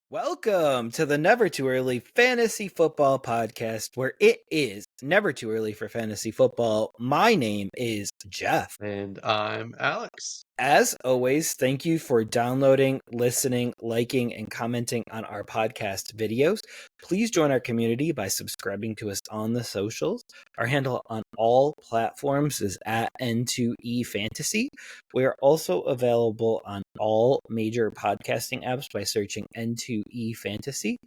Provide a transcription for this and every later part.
Welcome to the Never Too Early Fantasy Football Podcast, where it is never too early for fantasy football. My name is Jeff. And I'm Alex. As always, thank you for downloading, listening, liking, and commenting on our podcast videos. Please join our community by subscribing to us on the socials. Our handle on all platforms is at N2E Fantasy. We are also available on all major podcasting apps by searching N2E Fantasy.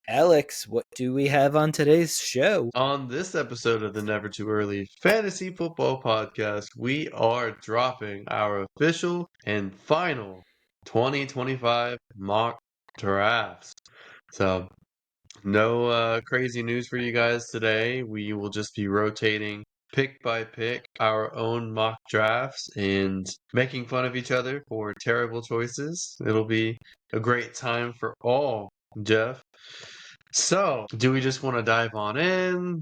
Alex, what do we have on today's show? On this episode of the Never Too Early Fantasy Football Podcast, we are dropping our official and final 2025 mock drafts. So, no crazy news for you guys today. We will just be rotating pick by pick our own mock drafts and making fun of each other for terrible choices. It'll be a great time for all, Jeff. So, do we just want to dive on in?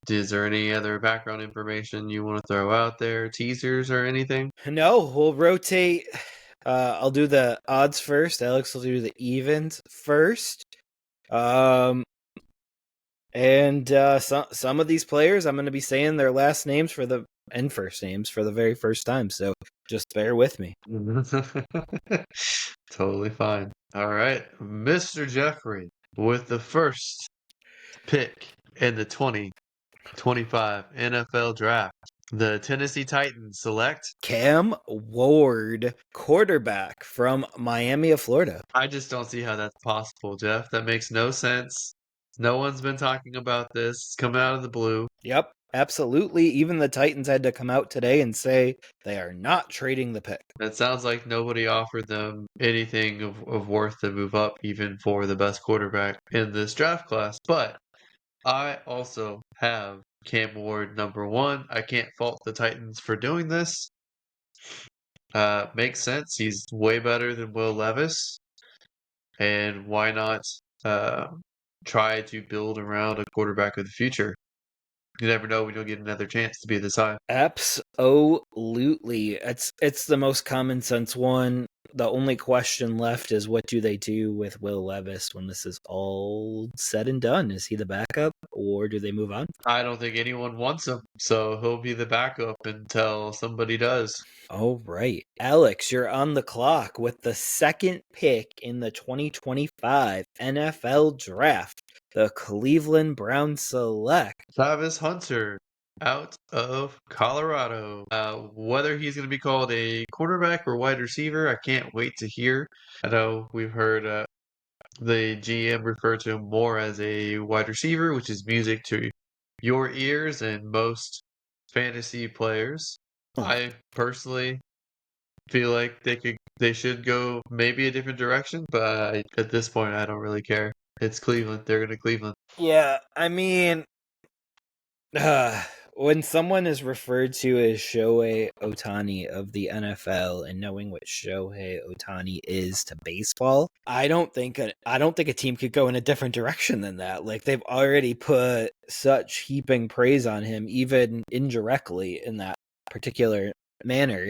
Is there any other background information you want to throw out there, teasers or anything? No, we'll rotate. I'll do the odds first. Alex will do the evens first. And some of these players, I'm going to be saying their last names and first names for the very first time. So just bear with me. Totally fine. All right, Mr. Jeffrey, with the first pick in the 2025 NFL Draft, the Tennessee Titans select Cam Ward, quarterback from Miami of Florida. I just don't see how that's possible, Jeff. That makes no sense. No one's been talking about this. It's coming out of the blue. Yep, absolutely. Even the Titans had to come out today and say they are not trading the pick. It sounds like nobody offered them anything of worth to move up, even for the best quarterback in this draft class. But I also have Cam Ward number one. I can't fault the Titans for doing this. Makes sense. He's way better than Will Levis. And why not try to build around a quarterback of the future? You never know when you'll get another chance to be this high. Absolutely. It's the most common sense one. The only question left is what do they do with Will Levis when this is all said and done? Is he the backup or do they move on? I don't think anyone wants him, so he'll be the backup until somebody does. All right. Alex, you're on the clock with the second pick in the 2025 NFL Draft. The Cleveland Browns select Travis Hunter out of Colorado. Whether he's going to be called a quarterback or wide receiver, I can't wait to hear. I know we've heard the GM refer to him more as a wide receiver, which is music to your ears and most fantasy players. I personally feel like they should go maybe a different direction, but at this point I don't really care. It's Cleveland. They're going to Cleveland. Yeah, I mean, when someone is referred to as Shohei Ohtani of the NFL and knowing what Shohei Ohtani is to baseball, I don't think a team could go in a different direction than that. Like they've already put such heaping praise on him, even indirectly in that particular manner,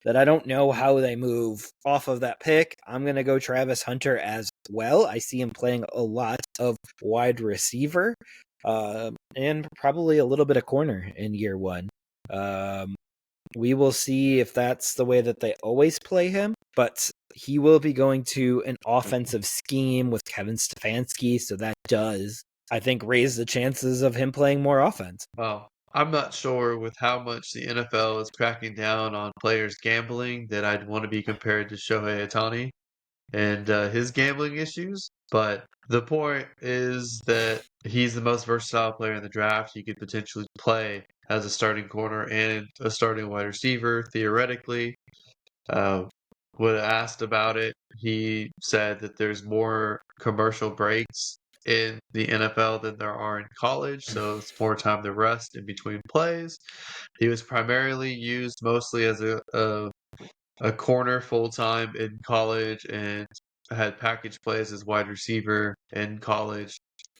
that I don't know how they move off of that pick. I'm going to go Travis Hunter as well. I see him playing a lot of wide receiver and probably a little bit of corner in year one. We will see if that's the way that they always play him, but he will be going to an offensive scheme with Kevin Stefanski, so that does, I think, raise the chances of him playing more offense. Well, I'm not sure with how much the NFL is cracking down on players gambling that I'd want to be compared to Shohei Ohtani and his gambling issues. But the point is that he's the most versatile player in the draft. He could potentially play as a starting corner and a starting wide receiver, theoretically. When asked about it, he said that there's more commercial breaks in the NFL than there are in college, so it's more time to rest in between plays. He was primarily used mostly as a corner full time in college and had package plays as wide receiver in college.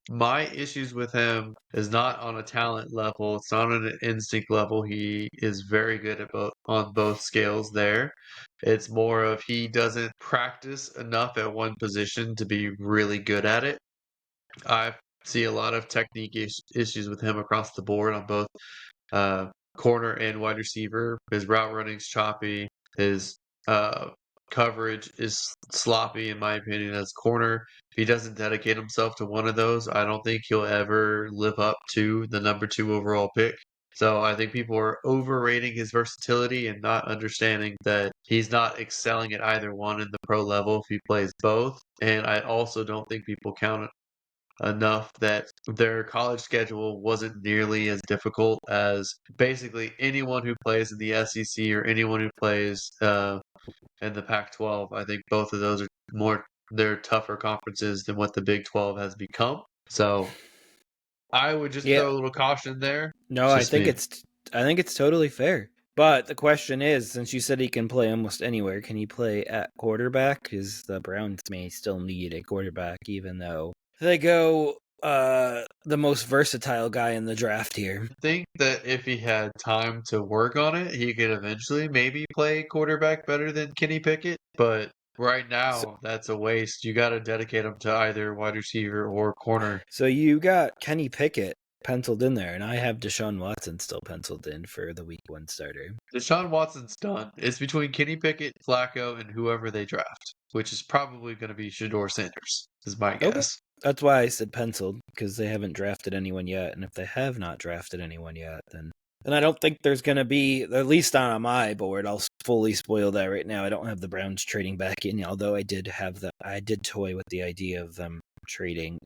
My issues with him is not on a talent level. It's not on an instinct level. He is very good at both on both scales there. It's more of he doesn't practice enough at one position to be really good at it. I see a lot of technique issues with him across the board on both uh, corner and wide receiver. His route running's choppy. His uh, coverage is sloppy, in my opinion, as corner. If he doesn't dedicate himself to one of those, I don't think he'll ever live up to the number 2 overall pick. So I think people are overrating his versatility and not understanding that he's not excelling at either one in the pro level if he plays both. And I also don't think people count enough that their college schedule wasn't nearly as difficult as basically anyone who plays in the SEC or anyone who plays in the Pac-12. I think both of those are they're tougher conferences than what the Big 12 has become. So I would just Yeah. throw a little caution there. No, It's just me. I think it's totally fair. But the question is, since you said he can play almost anywhere, can he play at quarterback? Because the Browns may still need a quarterback, even though they go the most versatile guy in the draft here. I think that if he had time to work on it, he could eventually maybe play quarterback better than Kenny Pickett. But right So, now, that's a waste. You got to dedicate him to either wide receiver or corner. so you got Kenny Pickett penciled in there, and I have Deshaun Watson still penciled in for the week 1 starter. Deshaun Watson's done. It's between Kenny Pickett, Flacco, and whoever they draft, which is probably going to be Shador Sanders, is my Okay. guess. That's why I said penciled, because they haven't drafted anyone yet. And if they have not drafted anyone yet, then I don't think there's going to be, at least on my board, I'll fully spoil that right now. I don't have the Browns trading back in, although I did toy with the idea of them trading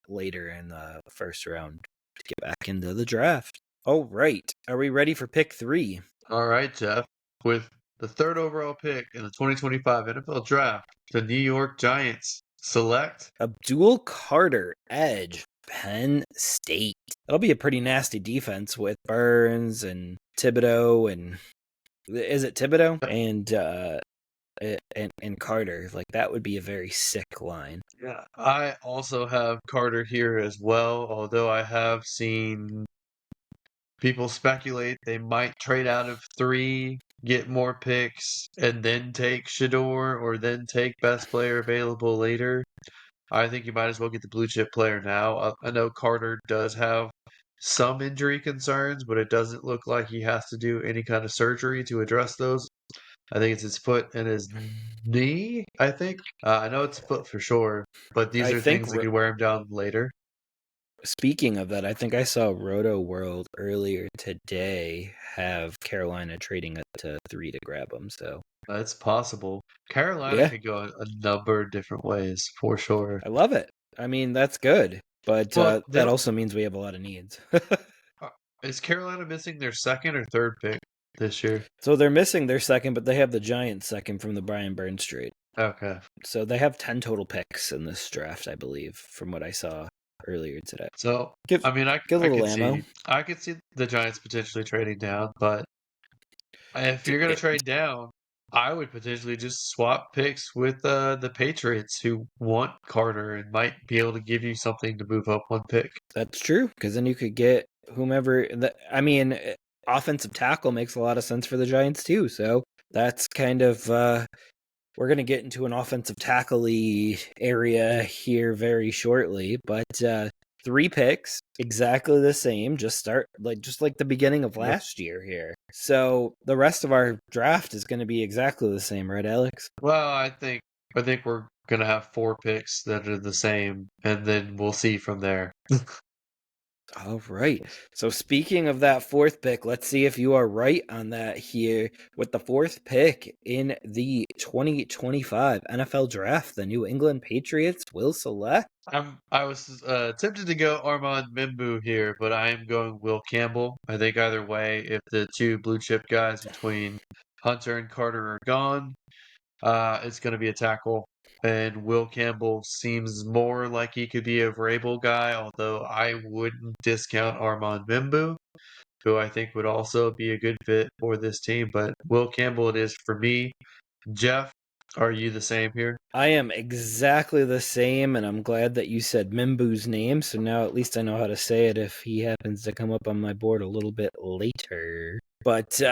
later in the first round to get back into the draft. All right. Are we ready for pick 3? All right, Jeff. With the 3rd overall pick in the 2025 NFL Draft, the New York Giants select Abdul Carter, edge, Penn State. That'll be a pretty nasty defense with Burns and Thibodeau and is it Thibodeau and Carter. Like that would be a very sick line. Yeah, I also have Carter here as well, although I have seen people speculate they might trade out of 3, get more picks, and then take Shador or then take best player available later. I think you might as well get the blue chip player now. I know Carter does have some injury concerns, but it doesn't look like he has to do any kind of surgery to address those. I think it's his foot and his knee, I think. I know it's foot for sure, but these I are think things that could wear him down later. Speaking of that, I think I saw Roto World earlier today have Carolina trading it to 3 to grab him. So That's possible. Carolina yeah, could go a number of different ways, for sure. I love it. I mean, that's good, but Well, that also means we have a lot of needs. is Carolina missing their 2nd or 3rd pick this year? So they're missing their second, but they have the Giants' second from the Brian Burns trade. Okay. So they have 10 total picks in this draft, I believe, from what I saw earlier today. So, Give I mean, I a little could ammo. I could see the Giants potentially trading down, but if you're going to trade down, I would potentially just swap picks with the Patriots who want Carter and might be able to give you something to move up 1 pick. That's true, because then you could get whomever. I mean, offensive tackle makes a lot of sense for the Giants too. So that's kind of we're going to get into an offensive tackle-y area here very shortly, but 3 picks, exactly the same, just like the beginning of last year here. So the rest of our draft is going to be exactly the same, right, Alex? Well, I think we're going to have 4 picks that are the same, and then we'll see from there. All right. So speaking of that 4th pick, let's see if you are right on that here. With the 4th pick in the 2025 NFL Draft, the New England Patriots will select. I was tempted to go Armand Mimbu here, but I am going Will Campbell. I think either way, if the 2 blue chip guys between Hunter and Carter are gone, it's going to be a tackle. And Will Campbell seems more like he could be a Vrabel guy, although I wouldn't discount Armand Mimbu, who I think would also be a good fit for this team. But Will Campbell it is for me. Jeff, Are you the same here? I am exactly the same, and I'm glad that you said Mimbu's name, so now at least I know how to say it if he happens to come up on my board a little bit later. But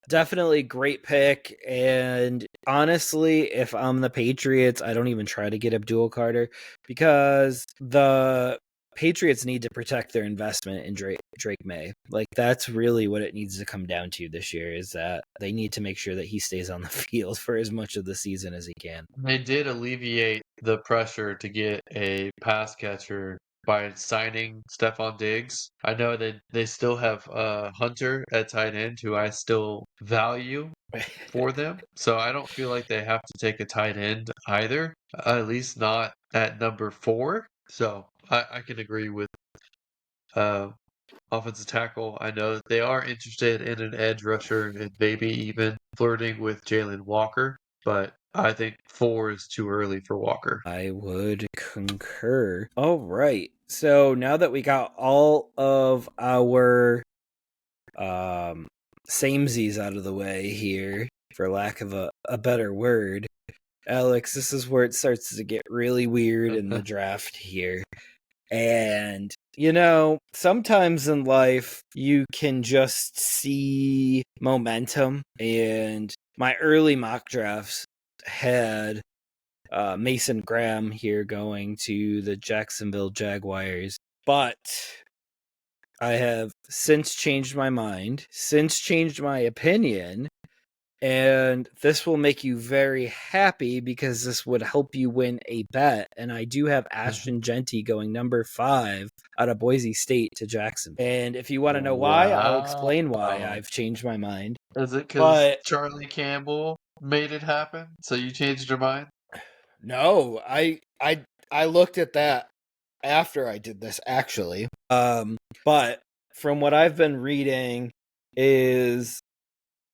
definitely great pick, and honestly, if I'm the Patriots, I don't even try to get Abdul Carter because the Patriots need to protect their investment in Drake May. Like, that's really what it needs to come down to this year, is that they need to make sure that he stays on the field for as much of the season as he can. They did alleviate the pressure to get a pass catcher by signing Stephon Diggs. I know that they still have Hunter at tight end, who I still value for them. So I don't feel like they have to take a tight end either, at least not at number 4. So I can agree with uh, offensive tackle. I know that they are interested in an edge rusher and maybe even flirting with Jalen Walker, but I think 4 is too early for Walker. I would concur. All right. So now that we got all of our samesies out of the way here, for lack of a better word, Alex, this is where it starts to get really weird in the draft here. And, sometimes in life you can just see momentum. And my early mock drafts had Mason Graham here going to the Jacksonville Jaguars. But I have since changed my mind, since changed my opinion, and this will make you very happy because this would help you win a bet. And I do have Ashton Jeanty going number 5 out of Boise State to Jacksonville. And if you want to know why, I'll explain why I've changed my mind. Is it because Charlie Campbell made it happen? So you changed your mind? No, I looked at that after I did this, actually. But from what I've been reading is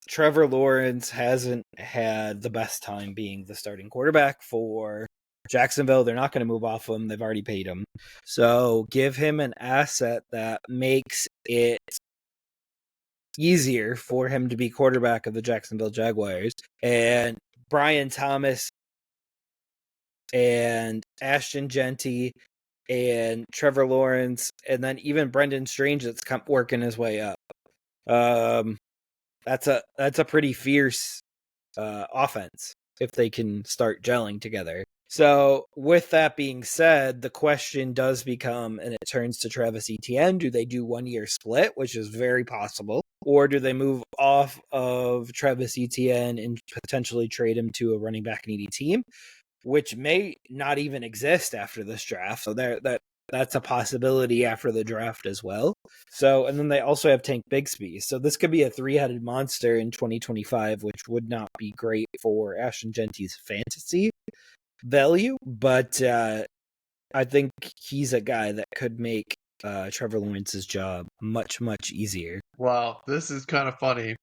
Trevor Lawrence hasn't had the best time being the starting quarterback for Jacksonville. They're not going to move off him. They've already paid him. So give him an asset that makes it easier for him to be quarterback of the Jacksonville Jaguars. And Brian Thomas and Ashton Jeanty and Trevor Lawrence, and then even Brendan Strange that's working his way up. That's a pretty fierce offense if they can start gelling together. So with that being said, the question does become, and it turns to Travis Etienne, do they do 1 year split, which is very possible, or do they move off of Travis Etienne and potentially trade him to a running back needy team, which may not even exist after this draft. So that's a possibility after the draft as well. So, and then they also have Tank Bigsby. So this could be a 3-headed monster in 2025, which would not be great for Ashton Jeanty's fantasy value. But I think he's a guy that could make Trevor Lawrence's job much, much easier. Wow, this is kind of funny.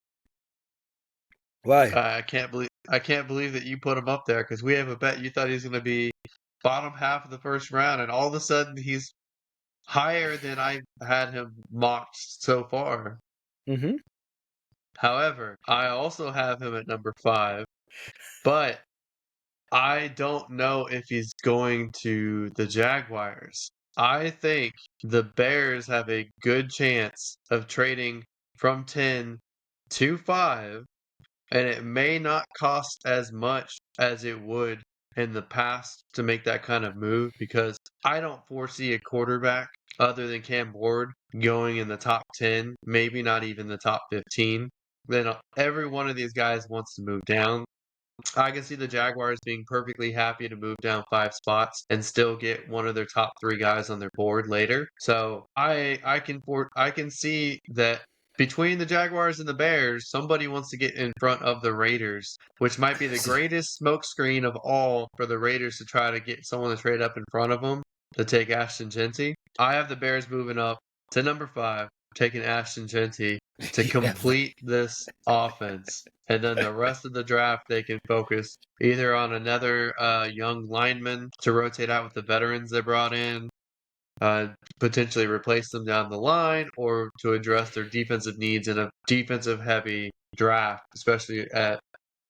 Why? I can't believe that you put him up there because we have a bet you thought he was going to be bottom half of the first round, and all of a sudden he's higher than I had him mocked so far. Mm-hmm. However, I also have him at number 5, but I don't know if he's going to the Jaguars. I think the Bears have a good chance of trading from 10 to 5, and it may not cost as much as it would in the past to make that kind of move because I don't foresee a quarterback other than Cam Ward going in the top 10, maybe not even the top 15. Then every one of these guys wants to move down. I can see the Jaguars being perfectly happy to move down 5 spots and still get one of their top 3 guys on their board later. So I can see that between the Jaguars and the Bears, somebody wants to get in front of the Raiders, which might be the greatest smokescreen of all for the Raiders to try to get someone to trade up in front of them to take Ashton Jeanty. I have the Bears moving up to number 5, taking Ashton Jeanty to complete this offense. And then the rest of the draft, they can focus either on another young lineman to rotate out with the veterans they brought in, potentially replace them down the line, or to address their defensive needs in a defensive-heavy draft, especially at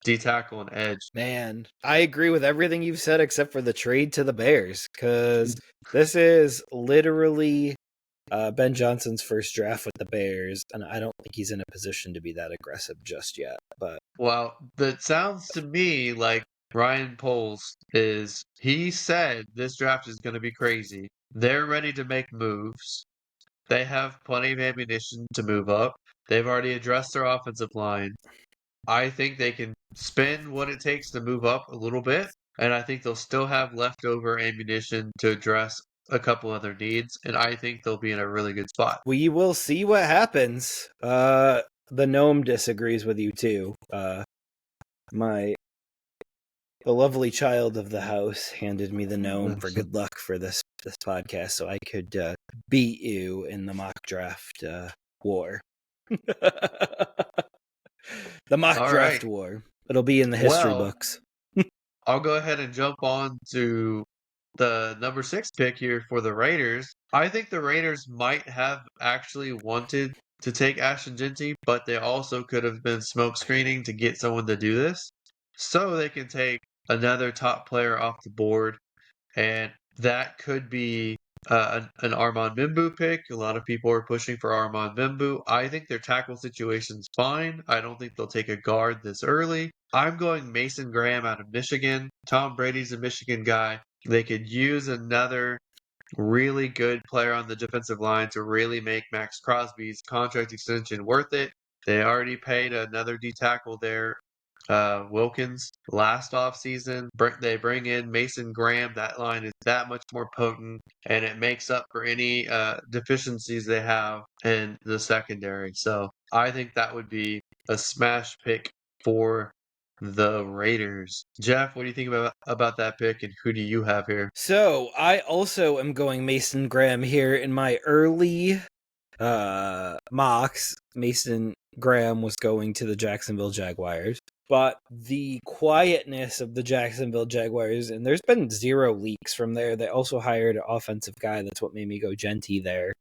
D-tackle and edge. Man, I agree with everything you've said except for the trade to the Bears, because this is literally Ben Johnson's first draft with the Bears, and I don't think he's in a position to be that aggressive just yet. But Well, that sounds to me like Ryan Poles he said this draft is going to be crazy. They're ready to make moves. They have plenty of ammunition to move up. They've already addressed their offensive line. I think they can spend what it takes to move up a little bit, and I think they'll still have leftover ammunition to address a couple other needs, and I think they'll be in a really good spot. we will see what happens. The gnome disagrees with you too. The lovely child of the house handed me the gnome for good luck for this podcast, so I could beat you in the mock draft war. The mock All draft right. war. It'll be in the history books. I'll go ahead and jump on to the number 6 pick here for the Raiders. I think the Raiders might have actually wanted to take Ashton Jeanty, but they also could have been smoke screening to get someone to do this. So they can take another top player off the board, and that could be an Armand Mimbu pick. A lot of people are pushing for Armand Mimbu. I think their tackle situation's fine. I don't think they'll take a guard this early. I'm going Mason Graham out of Michigan. Tom Brady's a Michigan guy. They could use another really good player on the defensive line to really make Max Crosby's contract extension worth it. They already paid another D tackle there, Wilkins, last offseason. They bring in Mason Graham. That line is that much more potent, and it makes up for any deficiencies they have in the secondary. So I think that would be a smash pick for the Raiders. Jeff, what do you think about that pick, and who do you have here? So I also am going Mason Graham here in my early mocks. Mason Graham was going to the Jacksonville Jaguars, but the quietness of the Jacksonville Jaguars, and there's been 0 leaks from there. They also hired an offensive guy. That's what made me go Jeanty there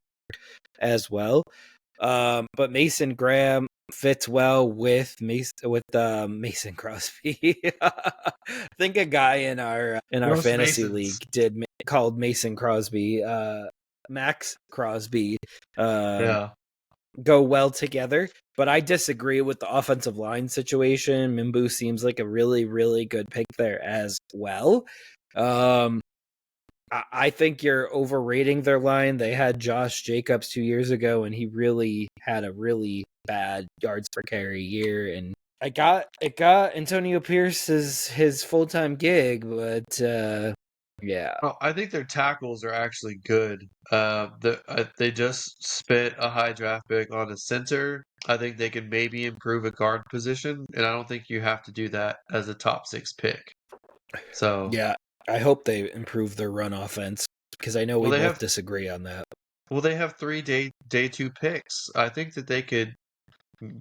as well. But Mason Graham fits well with Mason Crosby. I think a guy in our Most fantasy Masons. league called Mason Crosby, Max Crosby, Yeah. go well together. But I disagree with the offensive line situation. Mimbu seems like a really, really good pick there as well. I think you're overrating their line. They had Josh Jacobs 2 years ago, and he really had a really bad yards per carry year. And it got Antonio Pierce his full-time gig, but yeah. Well, I think their tackles are actually good. They just spent a high draft pick on a center. I think they can maybe improve a guard position, and I don't think you have to do that as a top 6 pick. So yeah, I hope they improve their run offense, because I know we both disagree on that. Well, they have 3 day 2 picks. I think that they could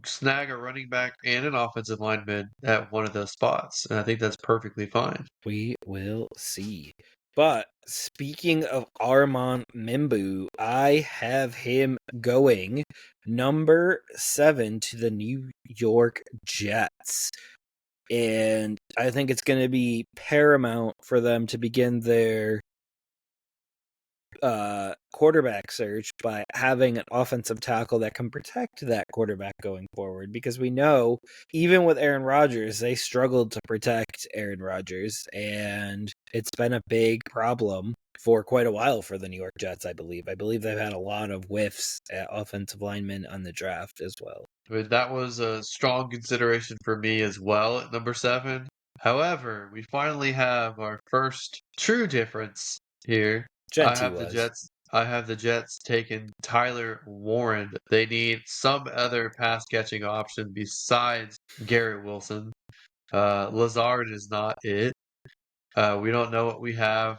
snag a running back and an offensive lineman at one of those spots, and I think that's perfectly fine. We will see. But speaking of Armand Mimbu, I have him going number 7 to the New York Jets. And I think it's going to be paramount for them to begin their quarterback search by having an offensive tackle that can protect that quarterback going forward, because we know even with Aaron Rodgers, they struggled to protect Aaron Rodgers, and it's been a big problem for quite a while for the New York Jets. I believe they've had a lot of whiffs at offensive linemen on the draft as well. But that was a strong consideration for me as well at number 7. However, we finally have our first true difference here. I have the Jets taking Tyler Warren. They need some other pass catching option besides Garrett Wilson. Lazard is not it. We don't know what we have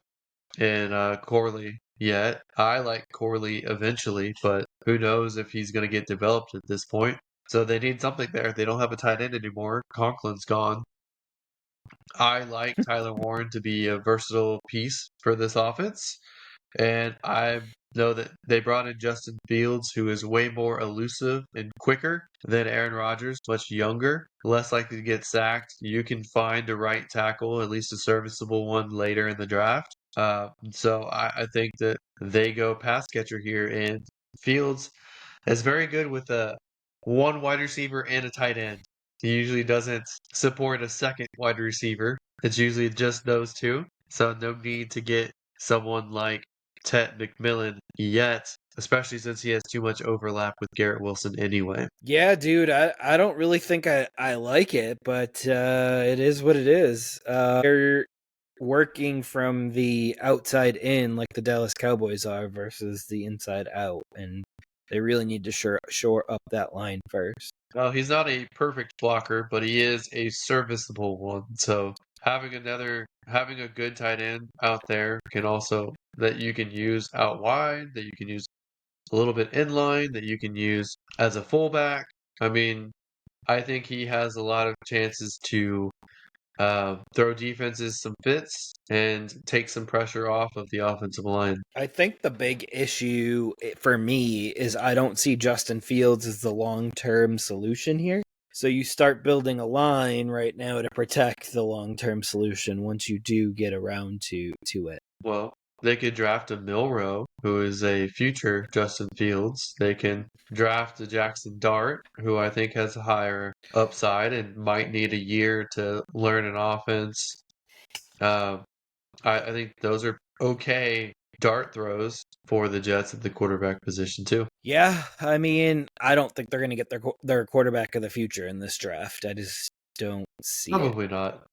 in Corley yet. I like Corley eventually, but who knows if he's going to get developed at this point. So they need something there. They don't have a tight end anymore. Conklin's gone. I like Tyler Warren to be a versatile piece for this offense. And I'm know that they brought in Justin Fields, who is way more elusive and quicker than Aaron Rodgers, much younger, less likely to get sacked. You can find a right tackle, at least a serviceable one, later in the draft. So I think that they go pass catcher here, and Fields is very good with a one wide receiver and a tight end. He usually doesn't support a second wide receiver. It's usually just those two. So no need to get someone like Ted McMillan yet, especially since he has too much overlap with Garrett Wilson anyway. Yeah, dude, I don't really think I like it, but it is what it is. They're working from the outside in like the Dallas Cowboys are versus the inside out, and they really need to shore up that line first. Well, he's not a perfect blocker, but he is a serviceable one. So having a good tight end out there can also that you can use out wide, that you can use a little bit in line, that you can use as a fullback. I mean, I think he has a lot of chances to throw defenses some fits and take some pressure off of the offensive line. I think the big issue for me is I don't see Justin Fields as the long-term solution here. So you start building a line right now to protect the long-term solution once you do get around to it. Well, they could draft a Milrow, who is a future Justin Fields. They can draft a Jackson Dart, who I think has a higher upside and might need a year to learn an offense. Uh, I think those are okay dart throws for the Jets at the quarterback position too. Yeah, I mean, I don't think they're going to get their quarterback of the future in this draft. I just don't see Probably it. not.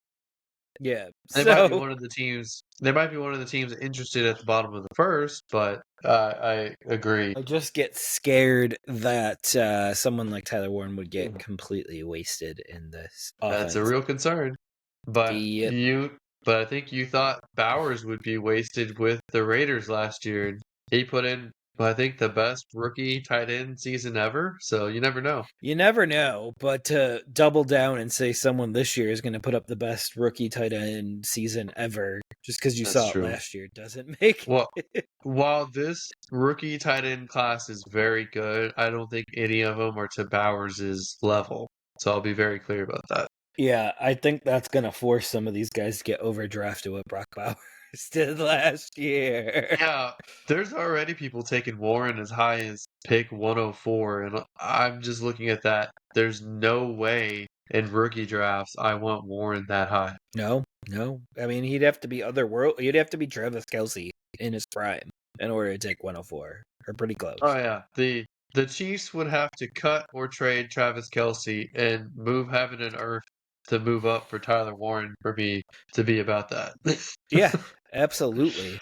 Yeah, They might be one of the teams. They might be one of the teams interested at the bottom of the first, but I agree. I just get scared that someone like Tyler Warren would get completely wasted in this offense. That's a real concern. But Yep. but I think you thought Bowers would be wasted with the Raiders last year. And he put in, I think, the best rookie tight end season ever. So you never know. You never know, but to double down and say someone this year is going to put up the best rookie tight end season ever just because you That's saw true. it last year doesn't make Well, while this rookie tight end class is very good, I don't think any of them are to Bowers' level. So I'll be very clear about that. Yeah, I think that's going to force some of these guys to get overdrafted what Brock Bowers did last year. Yeah, there's already people taking Warren as high as pick 104, and I'm just looking at that. There's no way in rookie drafts I want Warren that high. No. I mean, he'd have to be otherworld. He'd have to be Travis Kelce in his prime in order to take 104, or pretty close. Oh yeah, the Chiefs would have to cut or trade Travis Kelce and move heaven and earth to move up for Tyler Warren for me to be about that. Yeah, absolutely.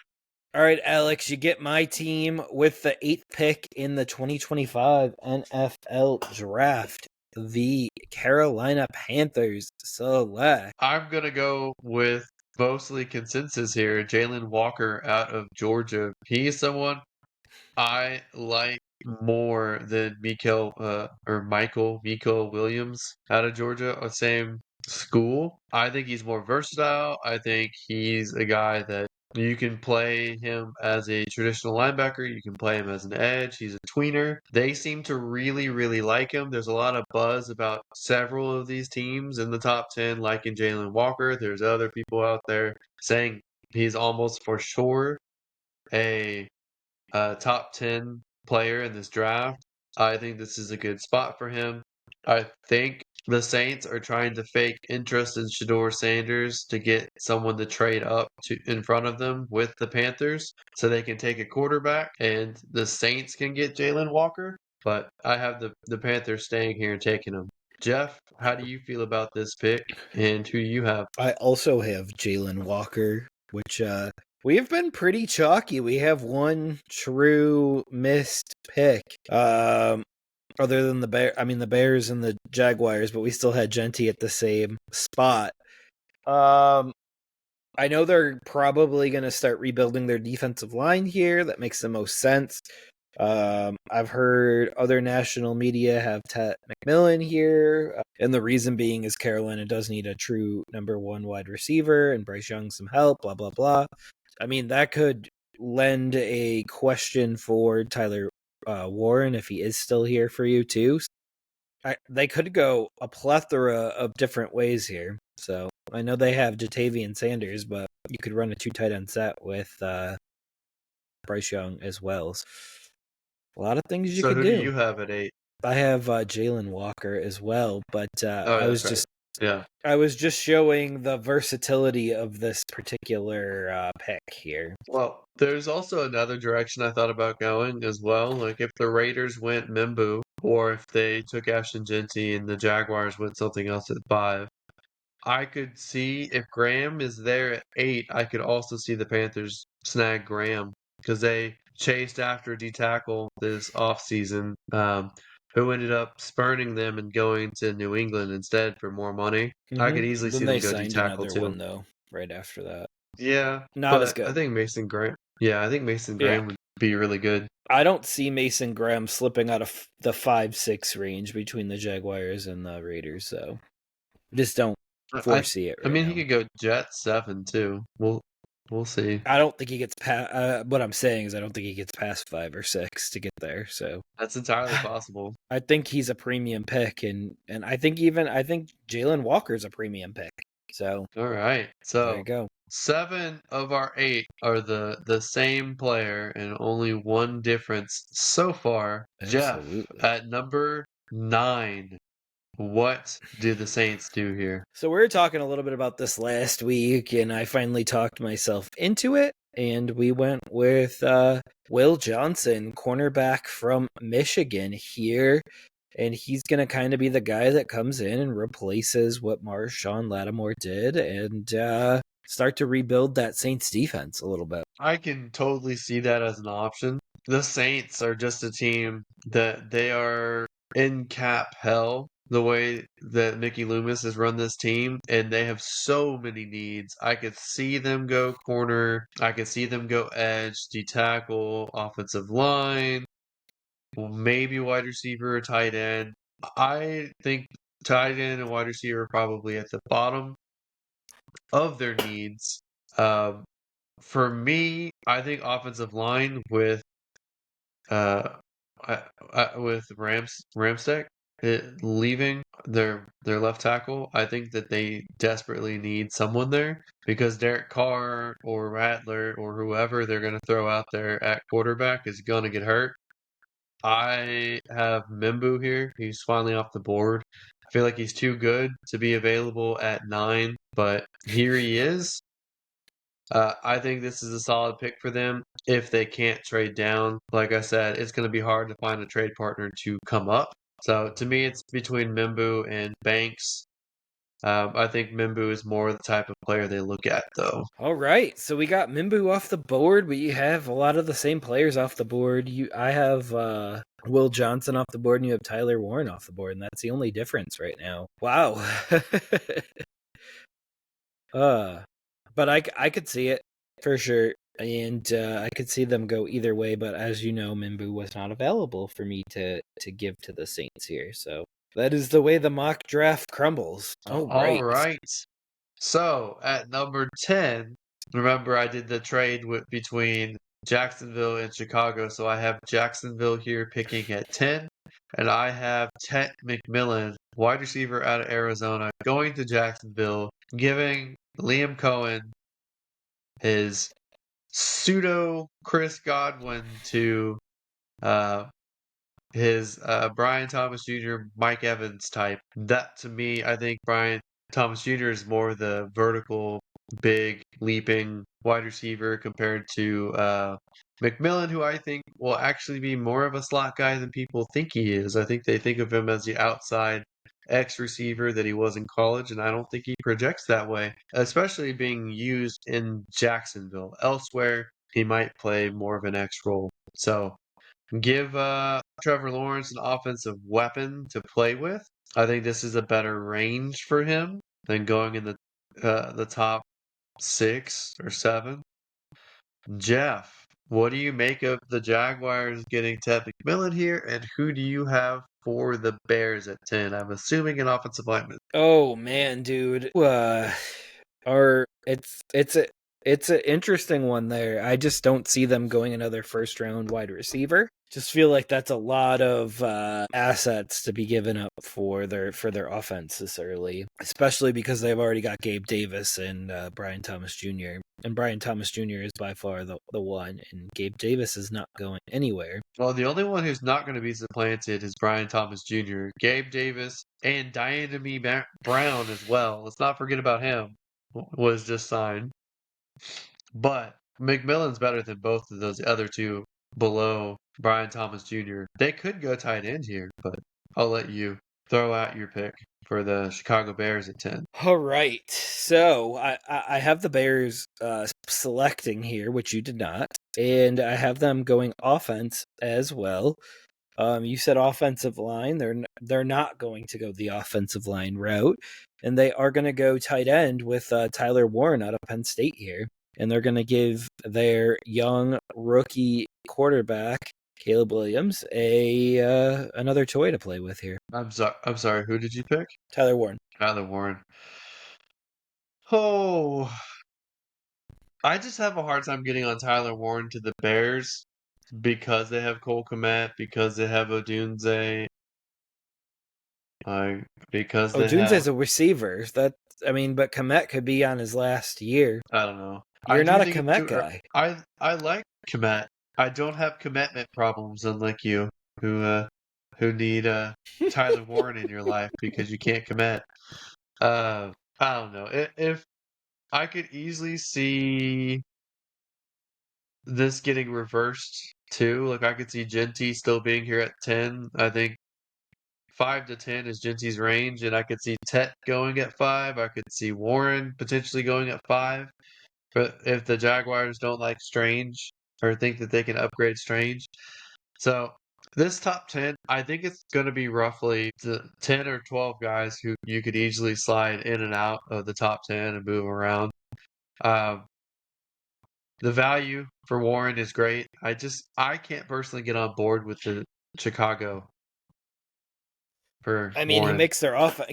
All right, Alex, you get my team with the 8th pick in the 2025 NFL Draft. The Carolina Panthers select. I'm gonna go with mostly consensus here. Jalen Walker out of Georgia. He's someone I like more than Michael Williams out of Georgia, same school. I think he's more versatile. I think he's a guy that you can play him as a traditional linebacker. You can play him as an edge. He's a tweener. They seem to really, really like him. There's a lot of buzz about several of these teams in the top 10 liking Jalen Walker. There's other people out there saying he's almost for sure a top 10 player in this draft. I think this is a good spot for him. I think the Saints are trying to fake interest in Shador Sanders to get someone to trade up to in front of them with the Panthers so they can take a quarterback and the Saints can get Jalen Walker. But I have the Panthers staying here and taking him. Jeff, how do you feel about this pick and who you have? I also have Jalen Walker, which we have been pretty chalky. We have one true missed pick. Other than the Bears and the Jaguars, but we still had Genty at the same spot. I know they're probably going to start rebuilding their defensive line here. That makes the most sense. I've heard other national media have Ted McMillan here, and the reason being is Carolina does need a true number one wide receiver, and Bryce Young some help, blah, blah, blah. I mean, that could lend a question for Tyler Warren if he is still here for you too. They could go a plethora of different ways here. So I know they have Jatavian Sanders, but you could run a 2 tight end set with Bryce Young as well. So a lot of things you So could who do. do you have at 8? I have Jalen Walker as well, but Oh, that's right. Yeah. I was just showing the versatility of this particular pick here. Well, there's also another direction I thought about going as well. Like if the Raiders went Mimbu, or if they took Ashton Genty and the Jaguars went something else at 5, I could see if Graham is there at 8, I could also see the Panthers snag Graham because they chased after D tackle this offseason, who ended up spurning them and going to New England instead for more money. I could easily Then see they them go D signed tackle another too. one though right after that. Yeah, Not as but I good. think Mason Graham. Yeah, I think Mason Graham would be really good. I don't see Mason Graham slipping out of the 5-6 range between the Jaguars and the Raiders, so just don't foresee it I right mean, now. he could go Jet 7 too. We'll see. I don't think he gets past. What I'm saying is, I don't think he gets past 5 or 6 to get there. So That's entirely possible. I think he's a premium pick, and I think Jalen Walker's a premium pick. So All right, there so you go. 7 of our 8 are the same player, and only one difference so far. Absolutely. Jeff at number 9. What do the Saints do here? So we were talking a little bit about this last week, and I finally talked myself into it, and we went with Will Johnson, cornerback from Michigan here, and he's going to kind of be the guy that comes in and replaces what Marshawn Lattimore did and start to rebuild that Saints defense a little bit. I can totally see that as an option. The Saints are just a team that they are in cap hell the way that Mickey Loomis has run this team, and they have so many needs. I could see them go corner, I could see them go edge, D tackle, offensive line, maybe wide receiver or tight end. I think tight end and wide receiver are probably at the bottom of their needs. For me, I think offensive line with uh, Ramstek leaving their left tackle, I think that they desperately need someone there because Derek Carr or Rattler or whoever they're going to throw out there at quarterback is going to get hurt. I have Mimbu here. He's finally off the board. I feel like he's too good to be available at 9, but here he is. I think this is a solid pick for them if they can't trade down. Like I said, it's going to be hard to find a trade partner to come up. So to me, it's between Mimbu and Banks. I think Mimbu is more the type of player they look at, though. All right, so we got Mimbu off the board. We have a lot of the same players off the board. I have Will Johnson off the board, and you have Tyler Warren off the board, and that's the only difference right now. Wow. But I could see it for sure, and I could see them go either way. But as you know, Mimbu was not available for me to give to the Saints here, so that is the way the mock draft crumbles. All right. So at number 10, remember I did the trade between Jacksonville and Chicago, so I have Jacksonville here picking at 10, and I have Ted McMillan, wide receiver out of Arizona, going to Jacksonville, giving Liam Cohen his pseudo Chris Godwin to his Brian Thomas Jr., Mike Evans type. That to me, I think Brian Thomas Jr. is more the vertical, big, leaping wide receiver compared to McMillan, who I think will actually be more of a slot guy than people think he is. I think they think of him as the outside X receiver that he was in college, and I don't think he projects that way, especially being used in Jacksonville. Elsewhere, he might play more of an X role. So give Trevor Lawrence an offensive weapon to play with. I think this is a better range for him than going in the top 6 or 7. Jeff, what do you make of the Jaguars getting Ted McMillan here, and who do you have for the Bears at 10? I'm assuming an offensive lineman. Oh man, dude. It's It's an interesting one there. I just don't see them going another first round wide receiver. Just feel like that's a lot of assets to be given up for their offense this early, especially because they've already got Gabe Davis and Brian Thomas Jr. And Brian Thomas Jr. is by far the one, and Gabe Davis is not going anywhere. Well, the only one who's not going to be supplanted is Brian Thomas Jr., Gabe Davis, and Diana Brown as well. Let's not forget about him. Was just signed. But McMillan's better than both of those other two below Brian Thomas Jr. They could go tight end here, but I'll let you throw out your pick for the Chicago Bears at 10. All right. So I have the Bears selecting here, which you did not. And I have them going offense as well. You said offensive line. They're not going to go the offensive line route. And they are going to go tight end with Tyler Warren out of Penn State here. And they're going to give their young rookie quarterback, Caleb Williams, another toy to play with here. I'm sorry. Who did you pick? Tyler Warren. Tyler Warren. Oh, I just have a hard time getting on Tyler Warren to the Bears because they have Cole Kmet, because they have Odunze, because they Odunze's have. a receiver. But Kmet could be on his last year. I don't know. You're I do not a think it's Kmet too guy. I like Kmet. I don't have commitment problems, unlike you, who need Tyler Warren in your life because you can't commit. I don't know. If I could easily see this getting reversed too. Like I could see Genty still being here at 10. I think 5 to 10 is Genty's range, and I could see Tet going at 5. I could see Warren potentially going at 5. But if the Jaguars don't like Strange or think that they can upgrade Strange. So this top 10, I think it's going to be roughly the 10 or 12 guys who you could easily slide in and out of the top 10 and move around. The value for Warren is great. I can't personally get on board with the Chicago for He Warren. makes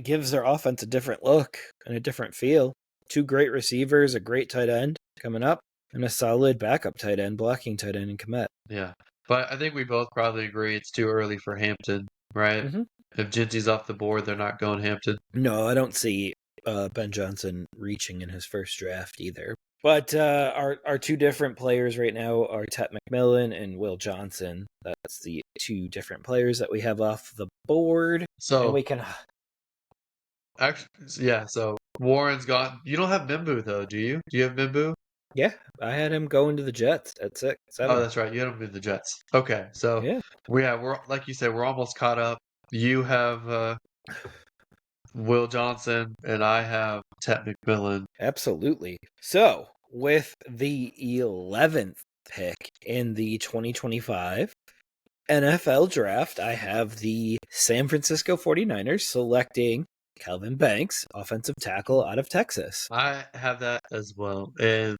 gives their offense a different look and a different feel. 2 great receivers, a great tight end coming up, and a solid backup tight end, blocking tight end in Kmet. Yeah. But I think we both probably agree it's too early for Hampton, right? Mm-hmm. If Genty's off the board, they're not going Hampton. No, I don't see Ben Johnson reaching in his first draft either. But our 2 different players right now are Tet McMillan and Will Johnson. That's the 2 different players that we have off the board. So and we can. Actually, yeah. So Warren's gone. You don't have Mimbu though, do you? Do you have Mimbu? Yeah, I had him going to the Jets at 6, 7. Oh, that's right. You had him in the Jets. Okay, so Yeah. we're like you said, we're almost caught up. You have Will Johnson, and I have Tet McMillan. Absolutely. So, with the 11th pick in the 2025 NFL Draft, I have the San Francisco 49ers selecting Calvin Banks, offensive tackle out of Texas. I have that as well, and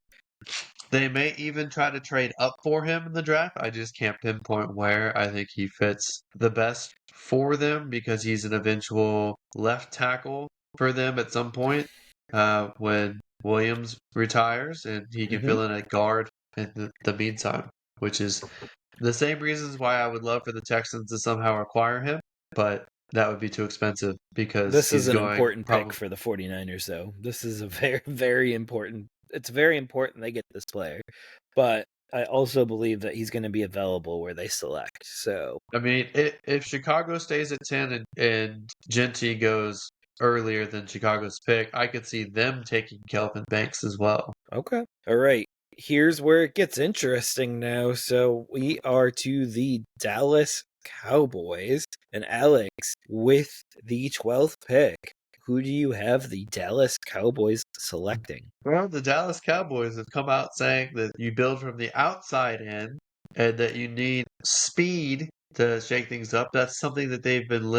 they may even try to trade up for him in the draft. I just can't pinpoint where. I think he fits the best for them because he's an eventual left tackle for them at some point when Williams retires, and he can fill in at guard in the meantime, which is the same reasons why I would love for the Texans to somehow acquire him, but that would be too expensive because This is he's an going important probably. pick for the 49ers, though. This is a very, very important. It's very important they get this player. But I also believe that he's going to be available where they select. So, I mean, if Chicago stays at 10 and Genty goes earlier than Chicago's pick, I could see them taking Kelvin Banks as well. okay. All right. Here's where it gets interesting now. So we are to the Dallas Cowboys, and Alex, with the 12th pick, who do you have the Dallas Cowboys selecting? Well, the Dallas Cowboys have come out saying that you build from the outside in and that you need speed to shake things up. That's something that they've been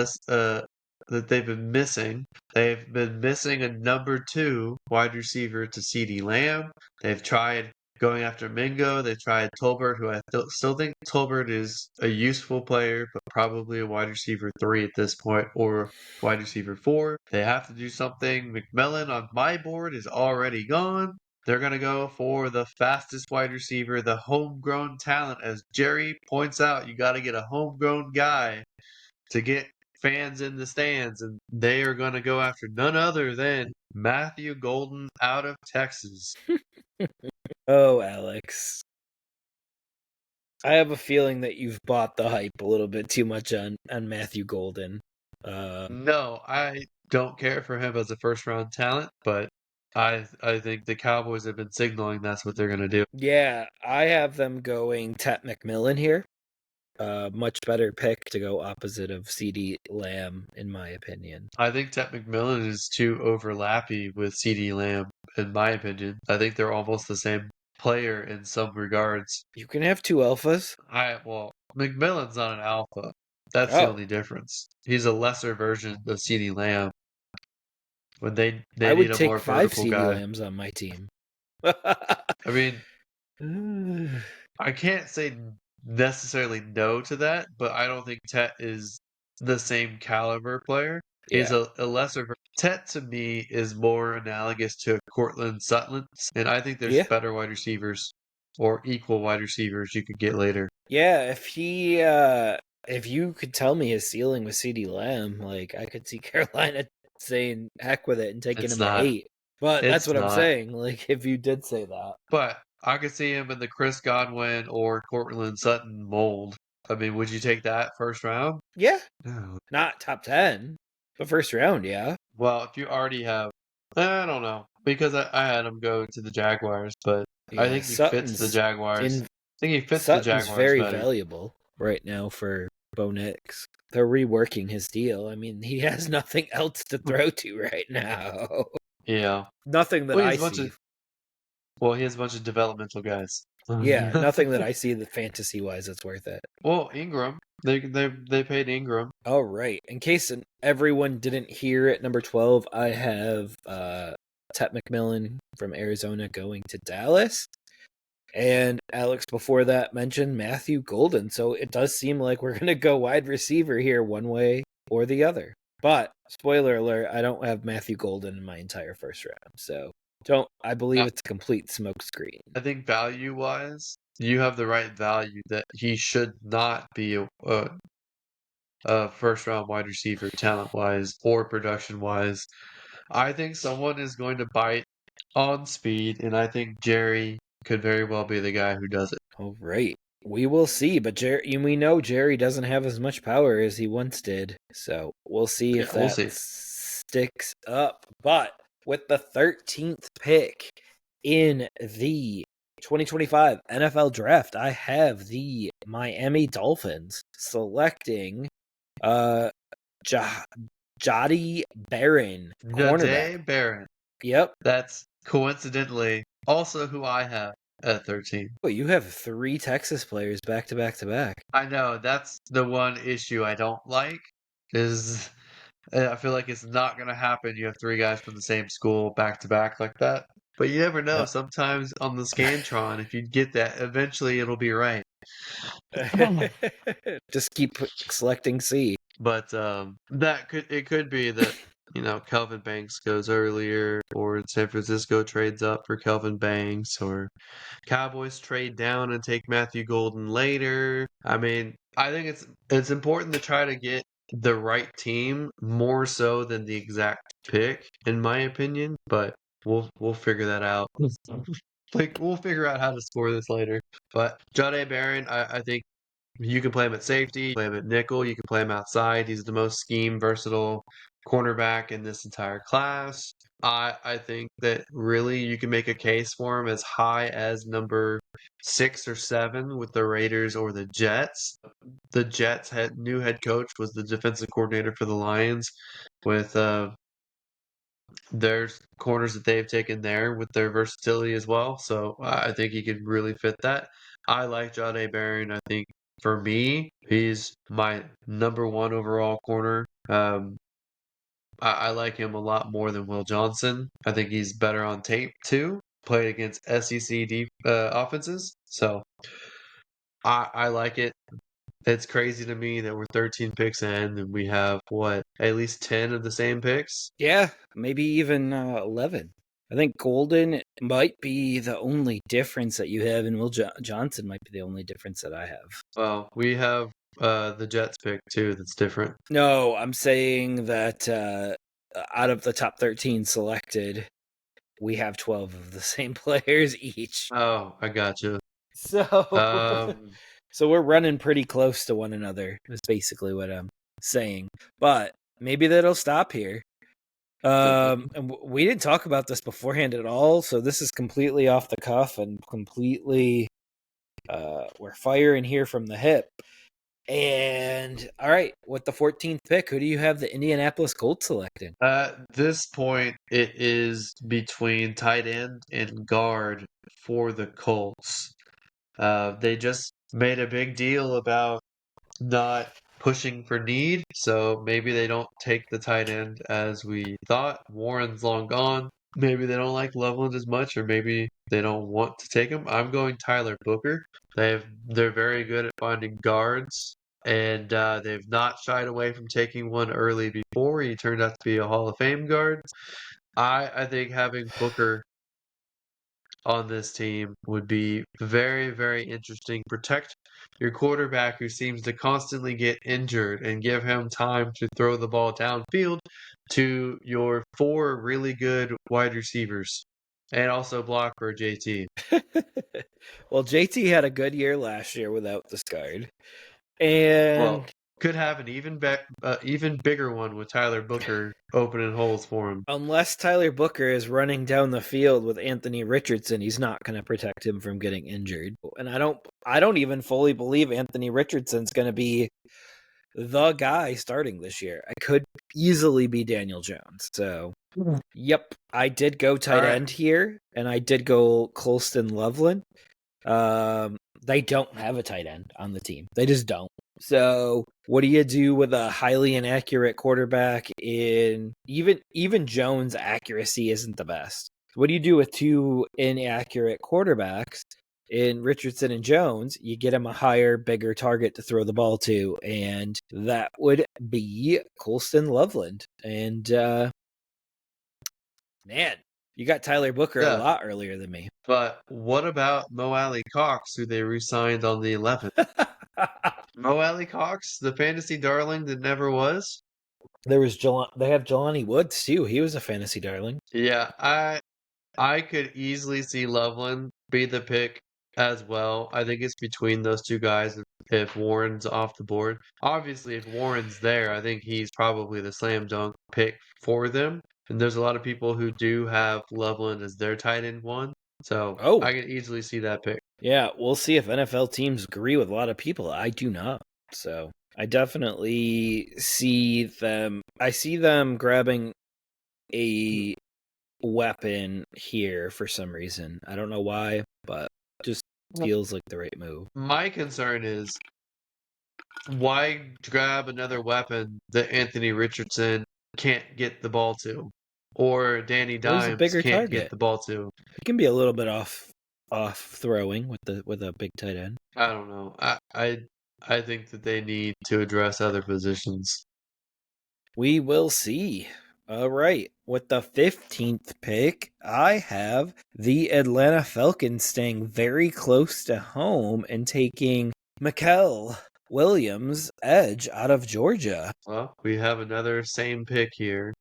missing. They've been missing a number 2 wide receiver to CeeDee Lamb. They've tried going after Mingo. They tried Tolbert, who I still think Tolbert is a useful player, but probably a wide receiver 3 at this point, or wide receiver 4. They have to do something. McMillan on my board is already gone. they're going to go for the fastest wide receiver, the homegrown talent. As Jerry points out, you got to get a homegrown guy to get fans in the stands, and they are going to go after none other than Matthew Golden out of Texas. Oh, Alex. I have a feeling that you've bought the hype a little bit too much on Matthew Golden. No, I don't care for him as a first round talent, but I think the Cowboys have been signaling that's what they're going to do. Yeah, I have them going Tet McMillan here. Much better pick to go opposite of CeeDee Lamb, in my opinion. I think Tet McMillan is too overlappy with CeeDee Lamb, in my opinion. I think they're almost the same player in some regards. You can have two alphas. Well, McMillan's not an alpha. That's the Oh, only difference. He's a lesser version of CeeDee Lamb. When they I need would a take more 5 vertical CeeDee guy. Lambs on my team. I mean, I can't say necessarily no to that, but I don't think Tet is the same caliber player. He's Yeah. a lesser. Tet to me is more analogous to Cortland Sutton, and I think there's Yeah. better wide receivers or equal wide receivers you could get later. Yeah, if you could tell me his ceiling with CeeDee Lamb, like I could see Carolina saying heck with it and taking It's him at not. 8. But that's It's what I'm not. saying. Like if you did say that. But I could see him in the Chris Godwin or Cortland Sutton mold. I mean, would you take that first round? Yeah. No. Not top 10, but first round, yeah. Well, if you already have, I don't know, because I had him go to the Jaguars, but I think he fits the Jaguars. I think he fits the Sutton's Jaguars very better. valuable right now for Bo Nix. They're reworking his deal. I mean, he has nothing else to throw to right now. Yeah. Nothing that Well, I see. He has a bunch of developmental guys. Yeah, nothing that I see that fantasy wise that's worth it. Well, Ingram, they paid Ingram. All right. In case everyone didn't hear at number 12, I have Tet McMillan from Arizona going to Dallas. And Alex before that mentioned Matthew Golden. So it does seem like we're going to go wide receiver here one way or the other. But spoiler alert, I don't have Matthew Golden in my entire first round. So I believe it's a complete smokescreen. I think value wise, you have the right value that he should not be a first round wide receiver talent wise or production wise. I think someone is going to bite on speed, and I think Jerry could very well be the guy who does it. All right. We will see, but we know Jerry doesn't have as much power as he once did. So we'll see if that sticks up. But with the 13th pick in the 2025 NFL Draft, I have the Miami Dolphins selecting Jahdae Barron, cornerback. Jahdae Barron. Yep. That's coincidentally also who I have at 13. Well, you have 3 Texas players back to back to back. I know. That's the one issue I don't like is I feel like it's not going to happen. You have 3 guys from the same school back to back like that. But you never know. Yep. Sometimes on the Scantron, if you get that, eventually it'll be right. Just keep selecting C. But it could be that Kelvin Banks goes earlier, or San Francisco trades up for Kelvin Banks, or Cowboys trade down and take Matthew Golden later. I mean, I think it's important to try to get the right team more so than the exact pick, in my opinion. But we'll figure that out. We'll figure out how to score this later. But Jahdae Barron, I think you can play him at safety, play him at nickel, you can play him outside. He's the most scheme versatile cornerback in this entire class. I think that really you can make a case for him as high as number 6 or 7 with the Raiders or the Jets. The Jets' new head coach was the defensive coordinator for the Lions with there's corners that they've taken there with their versatility as well. So I think he could really fit that. I like Jahdae Barron. I think for me, he's my number 1 overall corner. I like him a lot more than Will Johnson. I think he's better on tape too. Played against SEC offenses. So I like it. It's crazy to me that we're 13 picks in and we have, at least 10 of the same picks? Yeah, maybe even 11. I think Golden might be the only difference that you have, and Johnson might be the only difference that I have. Well, we have the Jets pick too. That's different. No, I'm saying that out of the top 13 selected, we have 12 of the same players each. Oh, I got you. So, so we're running pretty close to one another. Is basically what I'm saying. But maybe that'll stop here. And we didn't talk about this beforehand at all, so this is completely off the cuff and completely we're firing here from the hip. And all right, with the 14th pick, who do you have the Indianapolis Colts selecting? At this point, it is between tight end and guard for the Colts. They just made a big deal about not pushing for need, so maybe they don't take the tight end as we thought. Warren's long gone. Maybe they don't like Loveland as much, or maybe they don't want to take him. I'm going Tyler Booker. They're very good at finding guards, and they've not shied away from taking one early before. He turned out to be a Hall of Fame guard. I think having Booker on this team would be very, very interesting. Protect your quarterback who seems to constantly get injured and give him time to throw the ball downfield to your 4 really good wide receivers and also block for JT. Well, JT had a good year last year without this guard. And Well, could have an even bigger one with Tyler Booker opening holes for him. unless Tyler Booker is running down the field with Anthony Richardson, he's not going to protect him from getting injured. And I don't even fully believe Anthony Richardson's going to be the guy starting this year. I could easily be Daniel Jones. So, yep, I did go tight end here, and I did go Colston Loveland. They don't have a tight end on the team. They just don't. So what do you do with a highly inaccurate quarterback? Even Jones' accuracy isn't the best. What do you do with 2 inaccurate quarterbacks in Richardson and Jones? You get him a higher, bigger target to throw the ball to, and that would be Colston Loveland. And man, you got Tyler Booker a lot earlier than me. But what about Mo Alley Cox, who they re-signed on the 11th? Mo Alley Cox, the fantasy darling that never was. They have Jelani Woods too. He was a fantasy darling. Yeah, I could easily see Loveland be the pick as well. I think it's between those two guys if Warren's off the board. Obviously, if Warren's there, I think he's probably the slam dunk pick for them. And there's a lot of people who do have Loveland as their tight end one. So I can easily see that pick. Yeah, we'll see if NFL teams agree with a lot of people. I do not. So I definitely see them. I see them grabbing a weapon here for some reason. I don't know why, but just feels like the right move. My concern is why grab another weapon that Anthony Richardson can't get the ball to, or Danny Dimes can't get the ball to? It can be a little bit off throwing with a big tight end. I don't know. I think that they need to address other positions. We will see. All right. With the 15th pick, I have the Atlanta Falcons staying very close to home and taking Mikel Williams, edge out of Georgia. Well, we have another same pick here.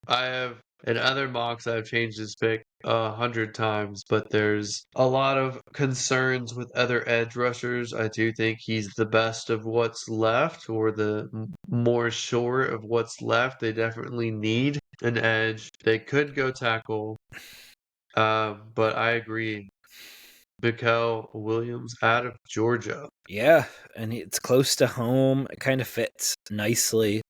I have in other mocks I've changed this pick 100 times, but there's a lot of concerns with other edge rushers. I do think he's the best of what's left, or the more sure of what's left. They definitely need an edge. They could go tackle, but I agree. Mikel Williams out of Georgia. Yeah, and it's close to home. It kind of fits nicely.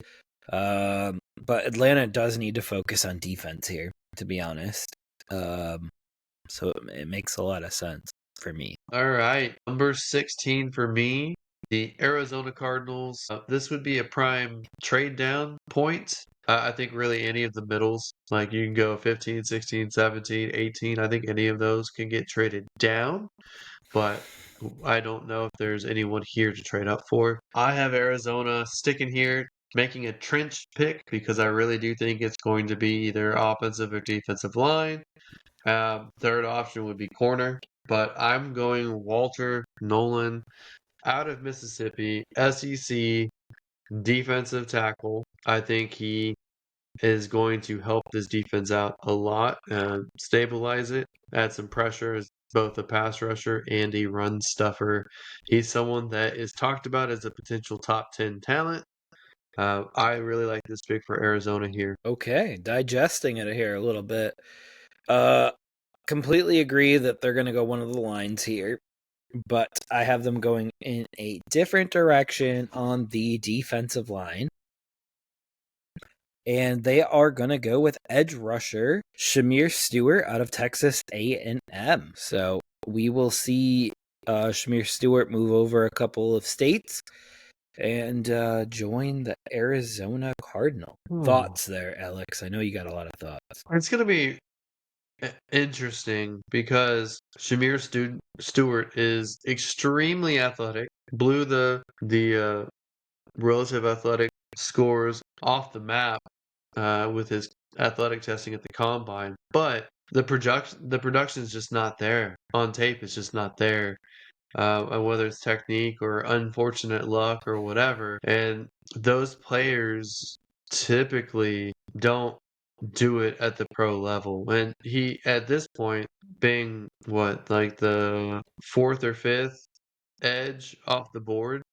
But Atlanta does need to focus on defense here, to be honest. So it makes a lot of sense for me. All right, number 16 for me, the Arizona Cardinals. This would be a prime trade down point. I think really any of the middles, like you can go 15, 16, 17, 18. I think any of those can get traded down, but I don't know if there's anyone here to trade up for. I have Arizona sticking here making a trench pick because I really do think it's going to be either offensive or defensive line. Third option would be corner, but I'm going Walter Nolan out of Mississippi, SEC defensive tackle. I think he is going to help this defense out a lot, stabilize it, add some pressure as both a pass rusher and a run stuffer. He's someone that is talked about as a potential top 10 talent. I really like this pick for Arizona here. Okay, digesting it here a little bit. Completely agree that they're going to go one of the lines here, but I have them going in a different direction on the defensive line. And they are going to go with edge rusher Shamir Stewart out of Texas A&M. So we will see Shamir Stewart move over a couple of states and join the Arizona Cardinal. Thoughts there, Alex? I know you got a lot of thoughts. It's going to be interesting because Shamir Stewart is extremely athletic, blew the relative athletic scores off the map with his athletic testing at the combine, but the production is just not there on tape. It's just not there. Whether it's technique or unfortunate luck or whatever, and those players typically don't do it at the pro level. And he, at this point, being what, like the fourth or fifth edge off the board,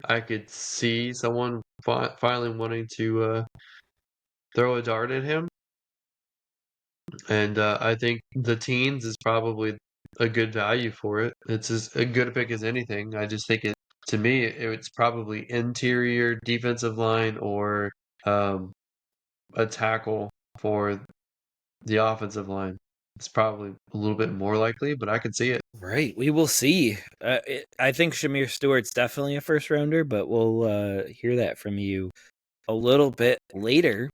I could see someone finally wanting to throw a dart at him. And I think the teens is probably a good value for it. It's as a good a pick as anything. I just think to me, it's probably interior defensive line or a tackle for the offensive line. It's probably a little bit more likely, but I could see it. Right, we will see. I think Shamir Stewart's definitely a first rounder, but we'll hear that from you a little bit later.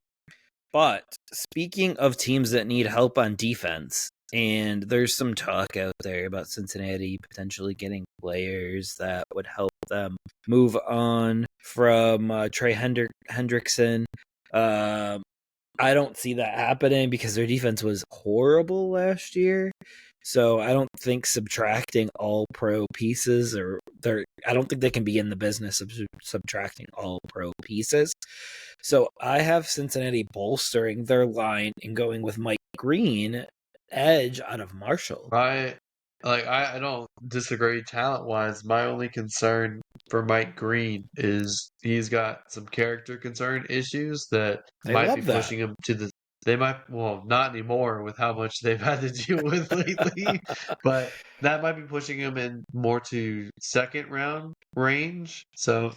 But speaking of teams that need help on defense, and there's some talk out there about Cincinnati potentially getting players that would help them move on from Trey Hendrickson. I don't see that happening because their defense was horrible last year. So I don't think subtracting all pro pieces I don't think they can be in the business of subtracting all pro pieces. So I have Cincinnati bolstering their line and going with Mike Green, edge out of Marshall. I don't disagree talent wise. My only concern for Mike Green is he's got some character concern issues that might be pushing him to the not anymore with how much they've had to deal with lately, but that might be pushing him in more to second round range. So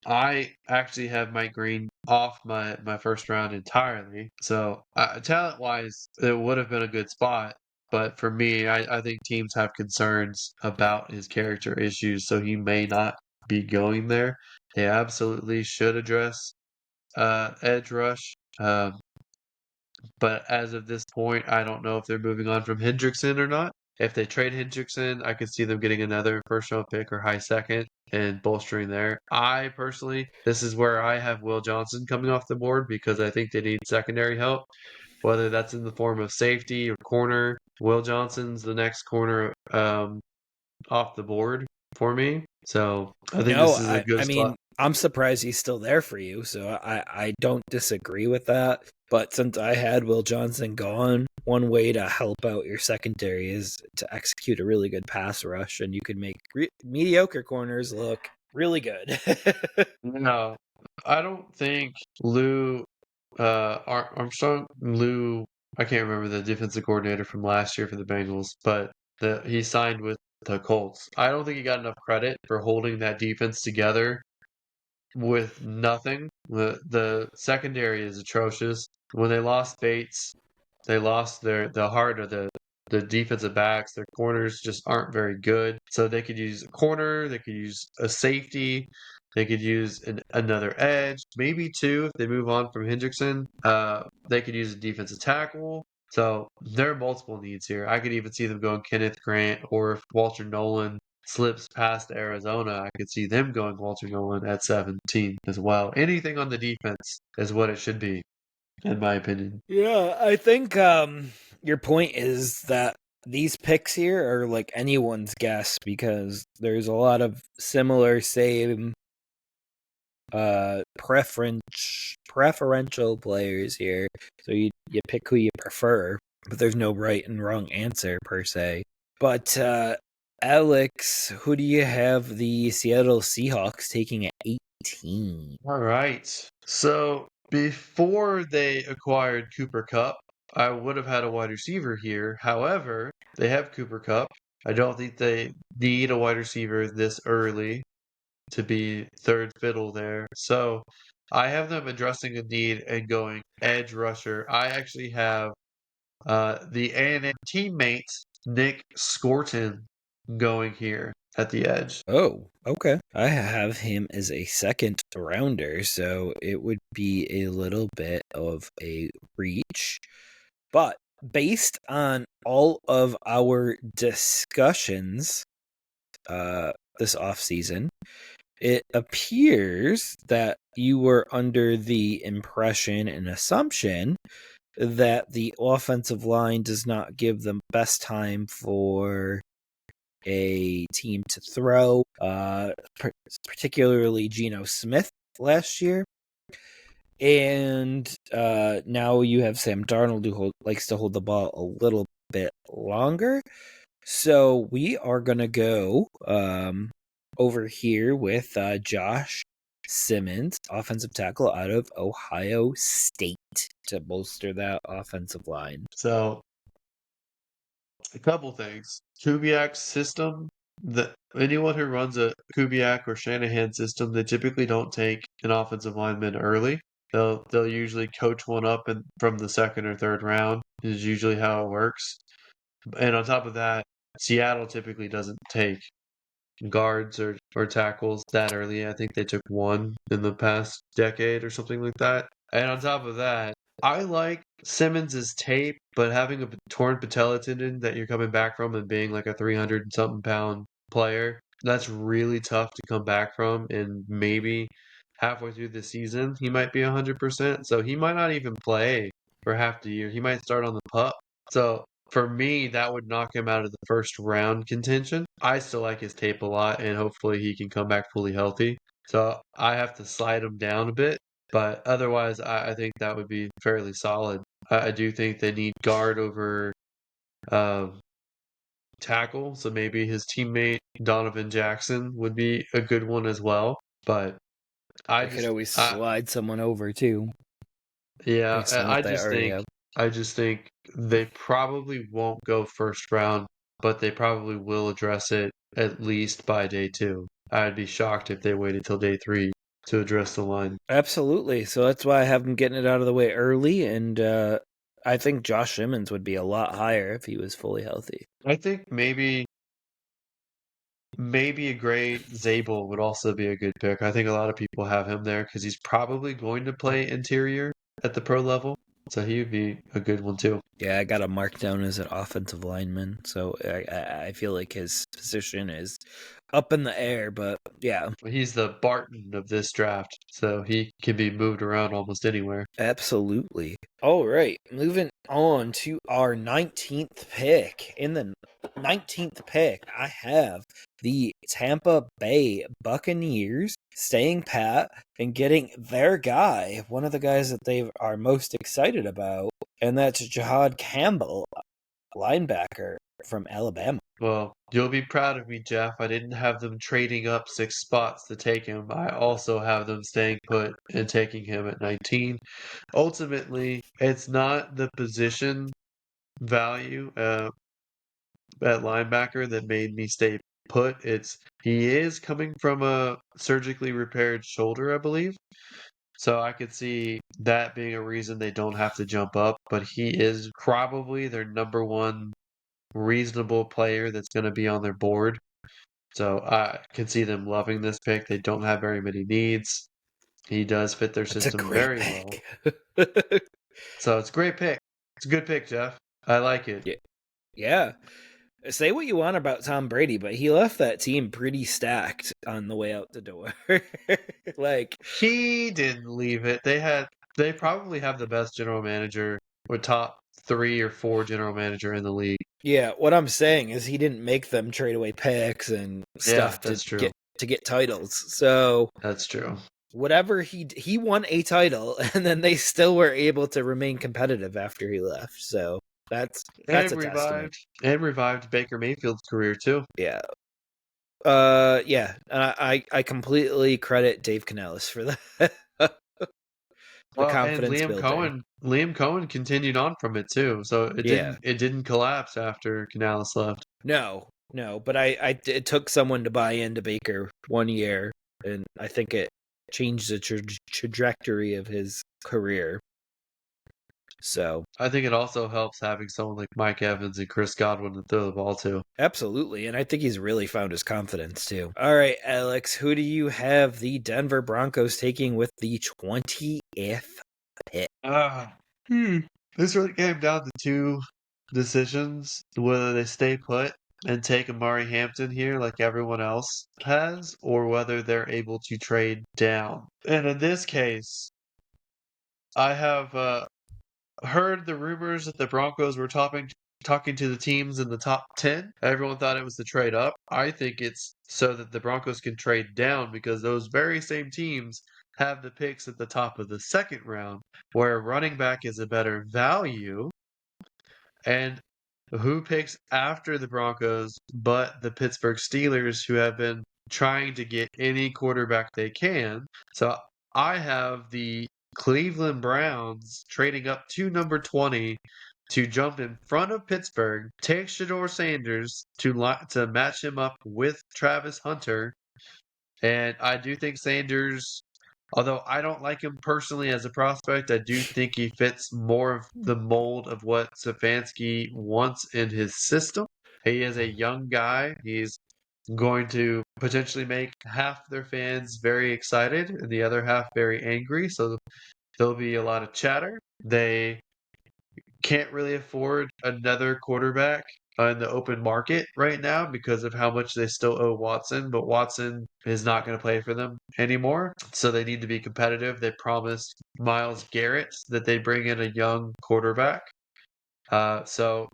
I actually have Mike Green off my first round entirely. So talent wise, it would have been a good spot. But for me, I think teams have concerns about his character issues, so he may not be going there. They absolutely should address edge rush. But as of this point, I don't know if they're moving on from Hendrickson or not. If they trade Hendrickson, I could see them getting another first round pick or high second and bolstering there. I personally, this is where I have Will Johnson coming off the board because I think they need secondary help, whether that's in the form of safety or corner. Will Johnson's the next corner off the board for me. So I think this is a good spot. I'm surprised he's still there for you, so I don't disagree with that. But since I had Will Johnson gone, one way to help out your secondary is to execute a really good pass rush, and you can make mediocre corners look really good. No, I don't think Lou Armstrong, I can't remember the defensive coordinator from last year for the Bengals, but he signed with the Colts. I don't think he got enough credit for holding that defense together with nothing. The secondary is atrocious. When they lost Bates, they lost the heart of the defensive backs. Their corners just aren't very good. So they could use a corner, they could use a safety, they could use another edge, maybe two if they move on from Hendrickson. They could use a defensive tackle. So there are multiple needs here. I could even see them going Kenneth Grant or if Walter Nolan slips past Arizona, I could see them going Walter Nolan at 17 as well. Anything on the defense is what it should be, in my opinion. Yeah, I think your point is that these picks here are like anyone's guess because there's a lot of similar same preferential players here. So you pick who you prefer, but there's no right and wrong answer per se. But Alex, who do you have the Seattle Seahawks taking at 18? All right. So before they acquired Cooper Cup, I would have had a wide receiver here. However, they have Cooper Cup. I don't think they need a wide receiver this early to be third fiddle there. So I have them addressing a need and going edge rusher. I actually have the A&M teammate Nick Scorton going here at the edge. Oh, okay. I have him as a second rounder, so it would be a little bit of a reach. But based on all of our discussions this offseason, it appears that you were under the impression and assumption that the offensive line does not give them best time for a team to throw, particularly Geno Smith last year. And now you have Sam Darnold who likes to hold the ball a little bit longer. So we are going to go over here with Josh Simmons, offensive tackle out of Ohio State, to bolster that offensive line. So a couple things. Kubiak's system, anyone who runs a Kubiak or Shanahan system, they typically don't take an offensive lineman early. They'll usually coach one up from the second or third round is usually how it works. And on top of that, Seattle typically doesn't take guards or tackles that early. I think they took one in the past decade or something like that. And on top of that, I like Simmons's tape, but having a torn patella tendon that you're coming back from and being like a 300 and something pound player, that's really tough to come back from. And maybe halfway through the season, he might be 100%. So he might not even play for half the year. He might start on the pup. So for me, that would knock him out of the first round contention. I still like his tape a lot, and hopefully he can come back fully healthy. So I have to slide him down a bit, but otherwise, I think that would be fairly solid. I do think they need guard over tackle, so maybe his teammate Donovan Jackson would be a good one as well. But I could always slide someone over too. Yeah, I just think they probably won't go first round, but they probably will address it at least by day 2. I'd be shocked if they waited till day 3 to address the line. Absolutely. So that's why I have them getting it out of the way early, and I think Josh Simmons would be a lot higher if he was fully healthy. I think maybe a grade Zabel would also be a good pick. I think a lot of people have him there because he's probably going to play interior at the pro level. So he would be a good one too. Yeah, I got a mark down as an offensive lineman, so I feel like his position is up in the air, but yeah. He's the Barton of this draft, so he can be moved around almost anywhere. Absolutely. All right, moving on to our 19th pick. In the 19th pick, I have the Tampa Bay Buccaneers staying pat and getting their guy, one of the guys that they are most excited about, and that's Jihad Campbell, linebacker from Alabama. Well, you'll be proud of me, Jeff. I didn't have them trading up 6 spots to take him. I also have them staying put and taking him at 19. Ultimately, it's not the position value at linebacker that made me stay put. He is coming from a surgically repaired shoulder, I believe. So I could see that being a reason they don't have to jump up, but he is probably their number one reasonable player that's going to be on their board. So I can see them loving this pick. They don't have very many needs. He does fit their system very well. So it's a great pick. It's a good pick, Jeff. I like it. Yeah. Say what you want about Tom Brady, but he left that team pretty stacked on the way out the door. Like, He didn't leave it. They probably have the best general manager or top 3 or 4 general manager in the league. yeah, what I'm saying is he didn't make them trade away picks and Yeah, stuff that's true. to get titles. So That's true. whatever he won a title, and then they still were able to remain competitive after he left. So that's And a testament. revived Baker Mayfield's career too. Yeah. Yeah. I completely credit Dave Canellis for that. The Well, and confidence builder. Liam Cohen continued on from it too. So Yeah. it didn't collapse after Canales left. No, but it took someone to buy into Baker 1 year, and I think it changed the trajectory of his career. So I think it also helps having someone like Mike Evans and Chris Godwin to throw the ball to. absolutely, and I think he's really found his confidence too. All right, Alex, who do you have the Denver Broncos taking with the 20th pick? Ah, This really came down to 2 decisions: whether they stay put and take Amari Hampton here, like everyone else has, or whether they're able to trade down. And in this case, I have heard the rumors that the Broncos were talking to the teams in the top 10. Everyone thought it was the trade up. I think it's so that the Broncos can trade down because those very same teams have the picks at the top of the second round, where running back is a better value. And who picks after the Broncos but the Pittsburgh Steelers, who have been trying to get any quarterback they can? So I have the Cleveland Browns trading up to number 20 to jump in front of Pittsburgh, take Shador Sanders to match him up with Travis Hunter. And I do think Sanders, although I don't like him personally as a prospect, I do think he fits more of the mold of what Stefanski wants in his system. He is a young guy. He's going to potentially make half their fans very excited and the other half very angry. So there'll be a lot of chatter. They can't really afford another quarterback in the open market right now because of how much they still owe Watson, but Watson is not going to play for them anymore. So they need to be competitive. They promised Myles Garrett that they bring in a young quarterback. So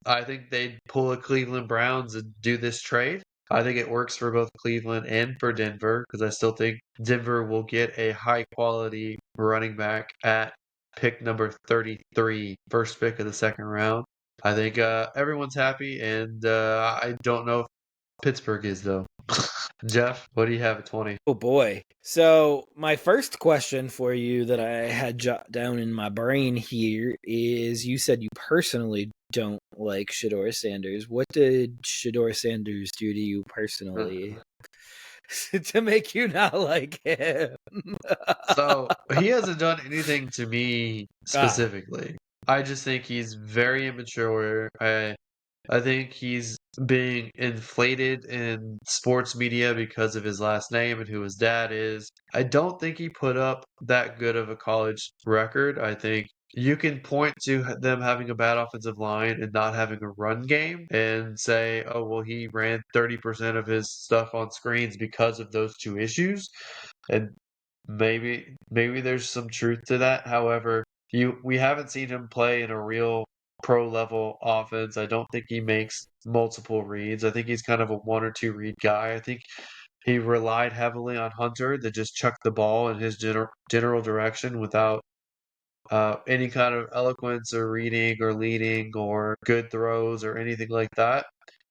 I think they'd pull a Cleveland Browns and do this trade. I think it works for both Cleveland and for Denver because I still think Denver will get a high quality running back at pick number 33, first pick of the second round. I think everyone's happy, and I don't know if Pittsburgh is, though. Jeff, what do you have at 20? Oh boy. So, my first question for you that I had jot down in my brain here is you said you personally don't like Shador Sanders. What did Shador Sanders do to you personally to make you not like him? So he hasn't done anything to me Ah, specifically. I just think he's very immature. I think he's being inflated in sports media because of his last name and who his dad is. I don't think he put up that good of a college record. I think you can point to them having a bad offensive line and not having a run game and say, oh, well, he ran 30% of his stuff on screens because of those 2 issues. And maybe there's some truth to that. However, we haven't seen him play in a real pro level offense. I don't think he makes multiple reads. I think he's kind of a 1 or 2 read guy. I think he relied heavily on Hunter to just chuck the ball in his general direction without any kind of eloquence or reading or leading or good throws or anything like that.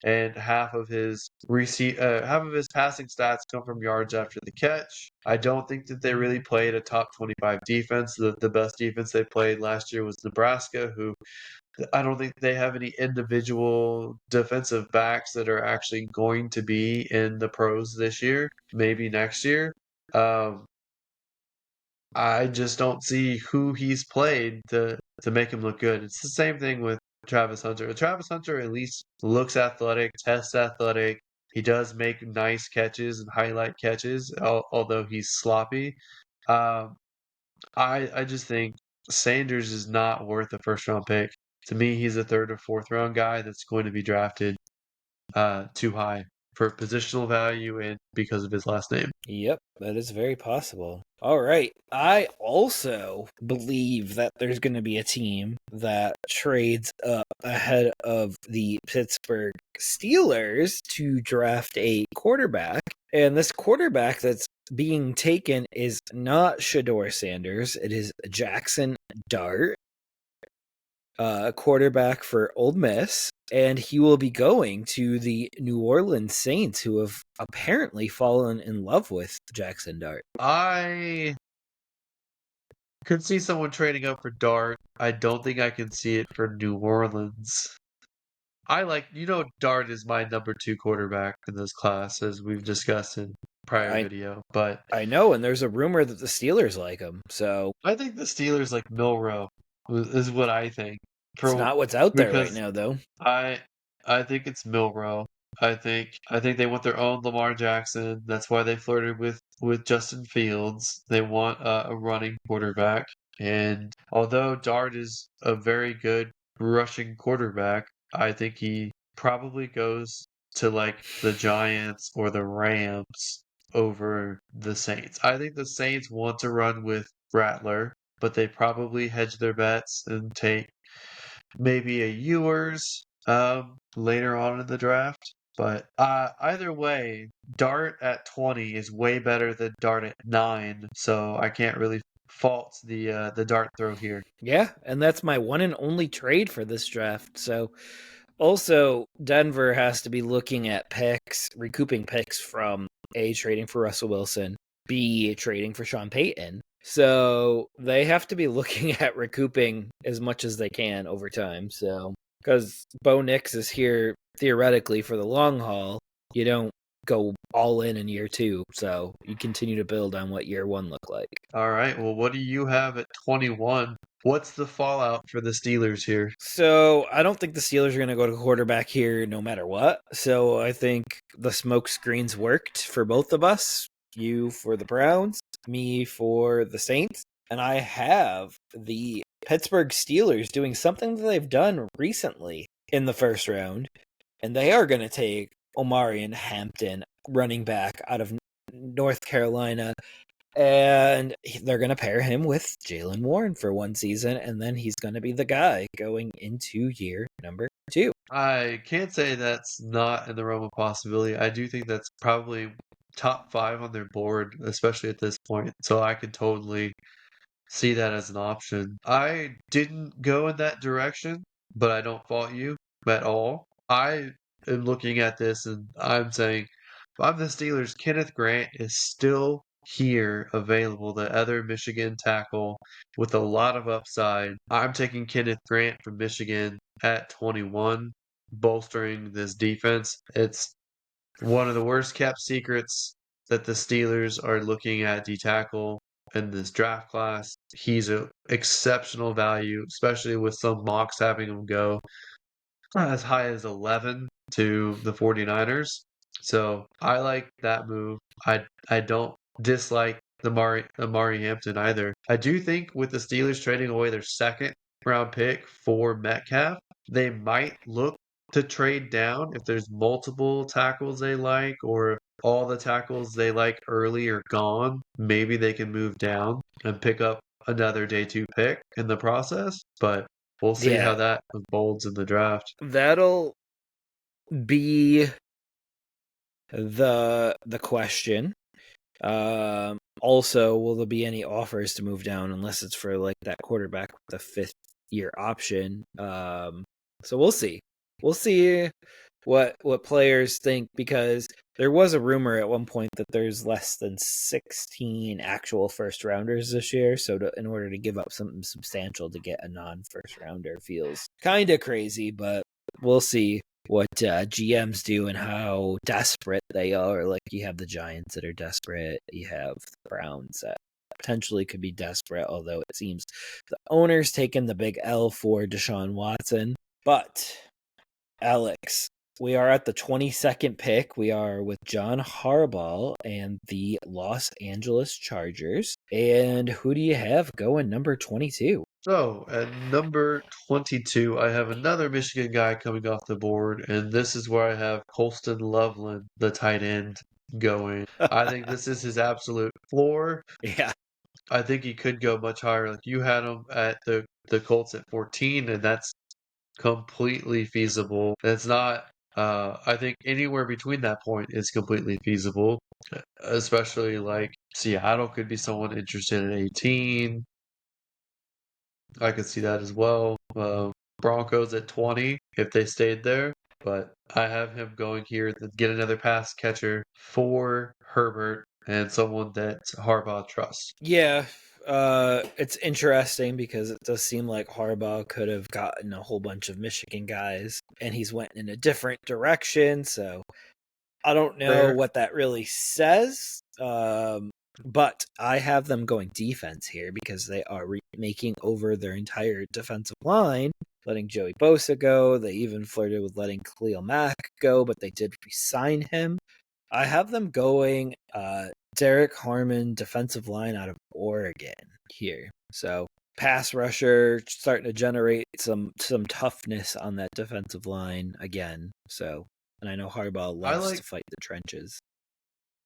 And half of his passing stats come from yards after the catch. I don't think that they really played a top 25 defense. The best defense they played last year was Nebraska, who I don't think they have any individual defensive backs that are actually going to be in the pros this year, maybe next year. Um, I just don't see who he's played to make him look good. It's the same thing with Travis Hunter. Travis Hunter at least looks athletic, tests athletic. He does make nice catches and highlight catches, although he's sloppy. Um, I just think Sanders is not worth a first round pick. To me, he's a third or fourth round guy that's going to be drafted too high for positional value and because of his last name. Yep, that is very possible. All right. I also believe that there's going to be a team that trades up ahead of the Pittsburgh Steelers to draft a quarterback. And this quarterback that's being taken is not Shador Sanders, it is Jackson Dart, quarterback for Ole Miss, and he will be going to the New Orleans Saints, who have apparently fallen in love with Jackson Dart. I could see someone trading up for Dart. I don't think I can see it for New Orleans. Dart is my number 2 quarterback in this class, as we've discussed in prior video. But I know, and there's a rumor that the Steelers like him, so I think the Steelers like Milroe is what I think. it's not what's out there right Because now, though. I think it's Milroe. I think they want their own Lamar Jackson. That's why they flirted with Justin Fields. They want a running quarterback. And although Dart is a very good rushing quarterback, I think he probably goes to like the Giants or the Rams over the Saints. I think the Saints want to run with Rattler, but they probably hedge their bets and take maybe a Ewers later on in the draft. But either way, Dart at 20 is way better than Dart at 9, so I can't really fault the Dart throw here. Yeah, and that's my one and only trade for this draft. So also, Denver has to be looking at picks, recouping picks from A, trading for Russell Wilson, B, trading for Sean Payton. So they have to be looking at recouping as much as they can over time. So, because Bo Nix is here theoretically for the long haul, you don't go all in year 2. So you continue to build on what year 1 looked like. All right, well, what do you have at 21? What's the fallout for the Steelers here? So I don't think the Steelers are going to go to quarterback here no matter what. So I think the smoke screens worked for both of us. You for the Browns, me for the Saints. And I have the Pittsburgh Steelers doing something that they've done recently in the first round. And they are going to take Omarion Hampton, running back out of North Carolina. And they're going to pair him with Jaylen Warren for one season, and then he's going to be the guy going into year number 2. I can't say that's not in the realm of possibility. I do think that's probably top 5 on their board, especially at this point. So I could totally see that as an option. I didn't go in that direction, but I don't fault you at all. I am looking at this and I'm saying, if I'm the Steelers, Kenneth Grant is still here available, the other Michigan tackle with a lot of upside. I'm taking Kenneth Grant from Michigan at 21, bolstering this defense. It's one of the worst kept secrets that the Steelers are looking at D tackle in this draft class. He's an exceptional value, especially with some mocks having him go as high as 11 to the 49ers. So I like that move. I don't dislike the Amari Hampton either. I do think with the Steelers trading away their second round pick for Metcalf, they might look to trade down if there's multiple tackles they like, or all the tackles they like early are gone. Maybe they can move down and pick up another day 2 pick in the process. But we'll see how that unfolds in the draft. That'll be the question. Also, will there be any offers to move down unless it's for like that quarterback with the 5th year option? So we'll see. We'll see what players think, because there was a rumor at one point that there's less than 16 actual first rounders this year. So in order to give up something substantial to get a non-first rounder feels kind of crazy, but we'll see what GMs do and how desperate they are. Like, you have the Giants that are desperate. You have the Browns that potentially could be desperate, although it seems the owner's taken the big L for Deshaun Watson. But, Alex, we are at the 22nd pick. We are with John Harbaugh and the Los Angeles Chargers. And who do you have going number 22? So at number 22, I have another Michigan guy coming off the board, and this is where I have Colston Loveland, the tight end, going. I think this is his absolute floor. Yeah. I think he could go much higher. Like you had him at the Colts at 14, and that's completely feasible. It's not. I think anywhere between that point is completely feasible. Especially like Seattle could be someone interested in 18. I could see that as well. Broncos at 20 if they stayed there. But I have him going here to get another pass catcher for Herbert and someone that Harbaugh trusts. Yeah, it's interesting because it does seem like Harbaugh could have gotten a whole bunch of Michigan guys, and he's went in a different direction. So I don't know Fair. what that really says. But I have them going defense here because they are making over their entire defensive line, letting Joey Bosa go. They even flirted with letting Khalil Mack go, but they did resign him. I have them going Derek Harmon, defensive line out of Oregon here. So pass rusher, starting to generate some toughness on that defensive line again. So, and I know Harbaugh I loves to like fight the trenches.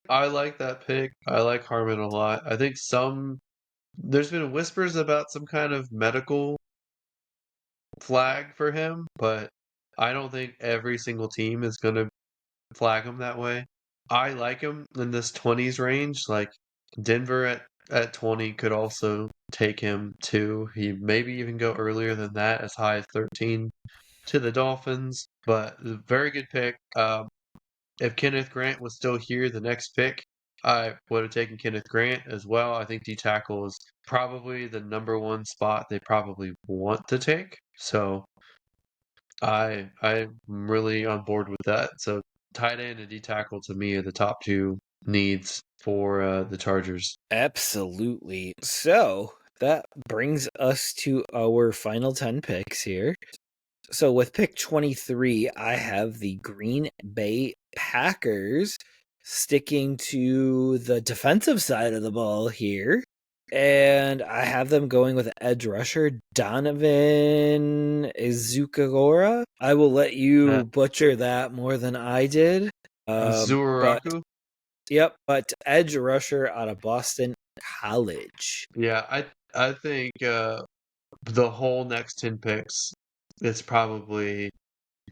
I like that pick. I like Harmon a lot. I think there's been whispers about some kind of medical flag for him, but I don't think every single team is going to flag him that way. I like him in this 20s range. Like Denver at 20 could also take him too. He maybe even go earlier than that, as high as 13 to the Dolphins. But very good pick. If Kenneth Grant was still here, the next pick, I would have taken Kenneth Grant as well. I think D tackle is probably the number one spot they probably want to take. So I'm really on board with that. So tight end and D tackle to me are the top two needs for the Chargers. Absolutely. So that brings us to our final 10 picks here. So with pick 23, I have the Green Bay Packers sticking to the defensive side of the ball here. And I have them going with edge rusher Donovan Izukagora. I will let Uh, you butcher that more than I did. But Zuraku? yep, but edge rusher out of Boston College. Yeah, I think the whole next 10 picks is probably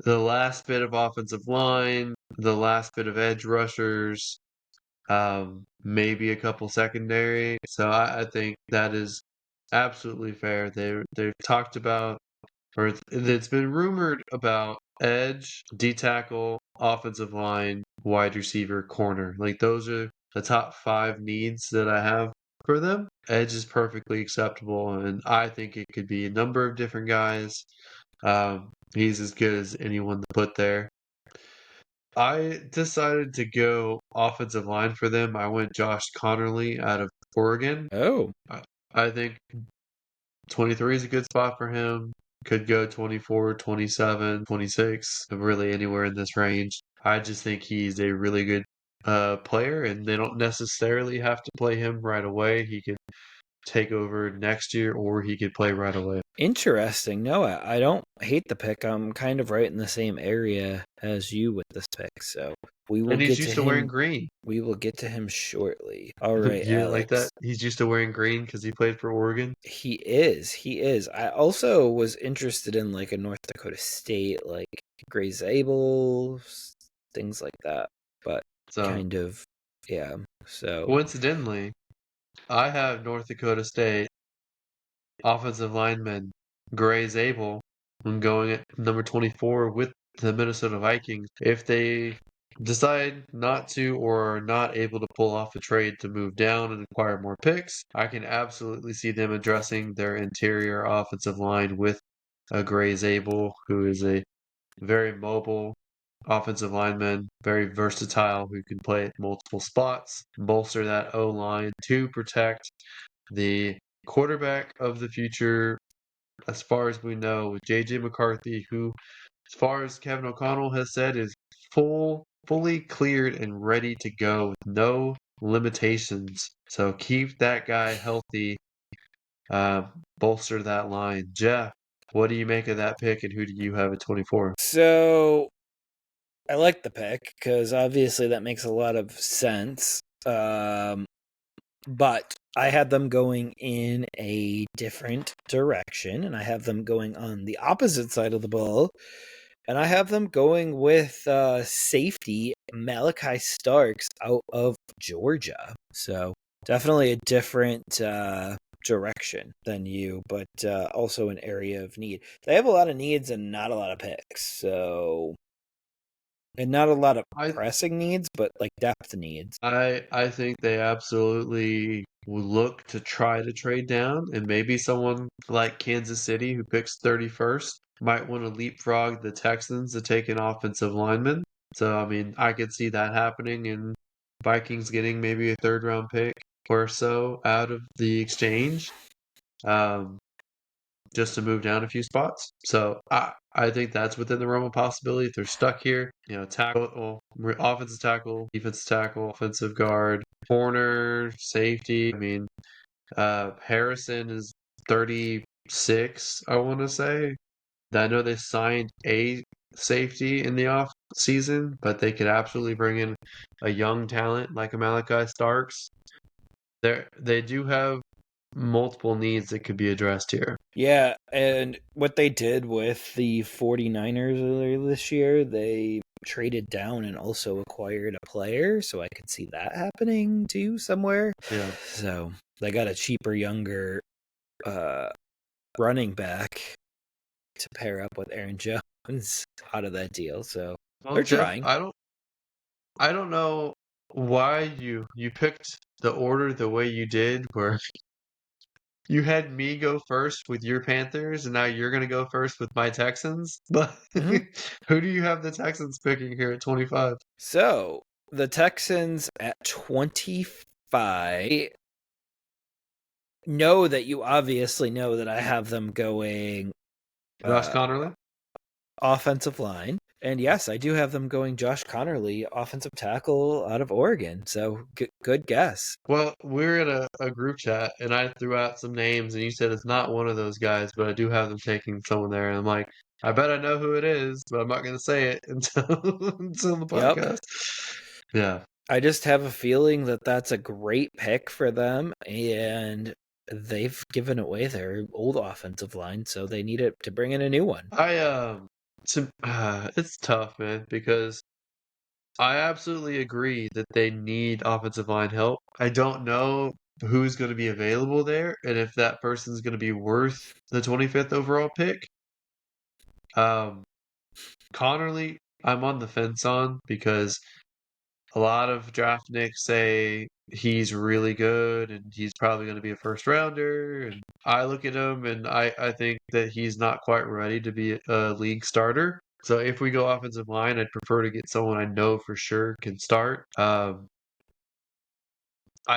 the last bit of offensive line, the last bit of edge rushers, maybe a couple secondary. So I think that is absolutely fair. They've talked about, or it's been rumored about edge, D tackle, offensive line, wide receiver, corner. Like those are the top five needs that I have for them. Edge is perfectly acceptable, and I think it could be a number of different guys. He's as good as anyone to put there. I decided to go offensive line for them. I went Josh Connerly out of Oregon. Oh, I think 23 is a good spot for him. Could go 24, 27, 26, really anywhere in this range. I just think he's a really good player, and they don't necessarily have to play him right away. He could take over next year, or he could play right away. interesting. No, I don't hate the pick. I'm kind of right in the same area as you with this pick. So we will And he's get to used to wearing him. green. We will get to him shortly. All right, You didn't like Alex. that? He's used to wearing green because he played for Oregon. He is. He is. I also was interested in like a North Dakota State, like Gray Zabel, things like that. But So kind of, yeah. So, coincidentally, I have North Dakota State offensive lineman Gray Zabel when going at number 24 with the Minnesota Vikings. If they decide not to or are not able to pull off a trade to move down and acquire more picks, I can absolutely see them addressing their interior offensive line with a Gray Zabel, who is a very mobile offensive lineman, very versatile, who can play at multiple spots, bolster that O line to protect the quarterback of the future, as far as we know, with JJ McCarthy, who, as far as Kevin O'Connell has said, is fully cleared and ready to go with no limitations. So keep that guy healthy uh, bolster that line. Jeff, what do you make of that pick, and who do you have at 24? So I like the pick because obviously that makes a lot of sense. But I had them going in a different direction, and I have them going on the opposite side of the ball. And I have them going with safety Malachi Starks out of Georgia. So definitely a different direction than you, but also an area of need. They have a lot of needs and not a lot of picks. So, and not a lot of I pressing needs, but like depth needs. I think they absolutely will look to try to trade down, and maybe someone like Kansas City, who picks 31st, might want to leapfrog the Texans to take an offensive lineman. So, I mean, I could see that happening, and Vikings getting maybe a third round pick or so out of the exchange. Um, just to move down a few spots. So I think that's within the realm of possibility. If they're stuck here, tackle, offensive tackle, defensive tackle, offensive guard, corner, safety. I mean, Harrison is 36, I want to say. I know they signed a safety in the off season, but they could absolutely bring in a young talent like a Malachi Starks. They do have multiple needs that could be addressed here. Yeah, and what they did with the 49ers earlier this year, they traded down and also acquired a player, so I could see that happening too somewhere. Yeah. So they got a cheaper, younger uh, running back to pair up with Aaron Jones out of that deal. So Well, they're Jeff, trying. I don't know why you picked the order the way you did, where you had me go first with your Panthers, and now you're gonna go first with my Texans. But Mhm. who do you have the Texans picking here at 25? So the Texans at 25 know that you obviously know that I have them going Josh uh, Connerly? offensive line. And yes, I do have them going Josh Connerly, offensive tackle out of Oregon. So good guess. Well, we're in a group chat, and I threw out some names, and you said it's not one of those guys, but I do have them taking someone there, and I'm like, I bet I know who it is, but I'm not gonna say it until until the Yep. podcast. Yeah. I just have a feeling that that's a great pick for them, and they've given away their old offensive line, so they need it to bring in a new one. It's tough, man, because I absolutely agree that they need offensive line help. I don't know who's going to be available there and if that person's going to be worth the 25th overall pick. Um, Connerly, I'm on the fence on because a lot of draft nicks say he's really good and he's probably going to be a first rounder. And I look at him and I think that he's not quite ready to be a league starter. So if we go offensive line, I'd prefer to get someone I know for sure can start. I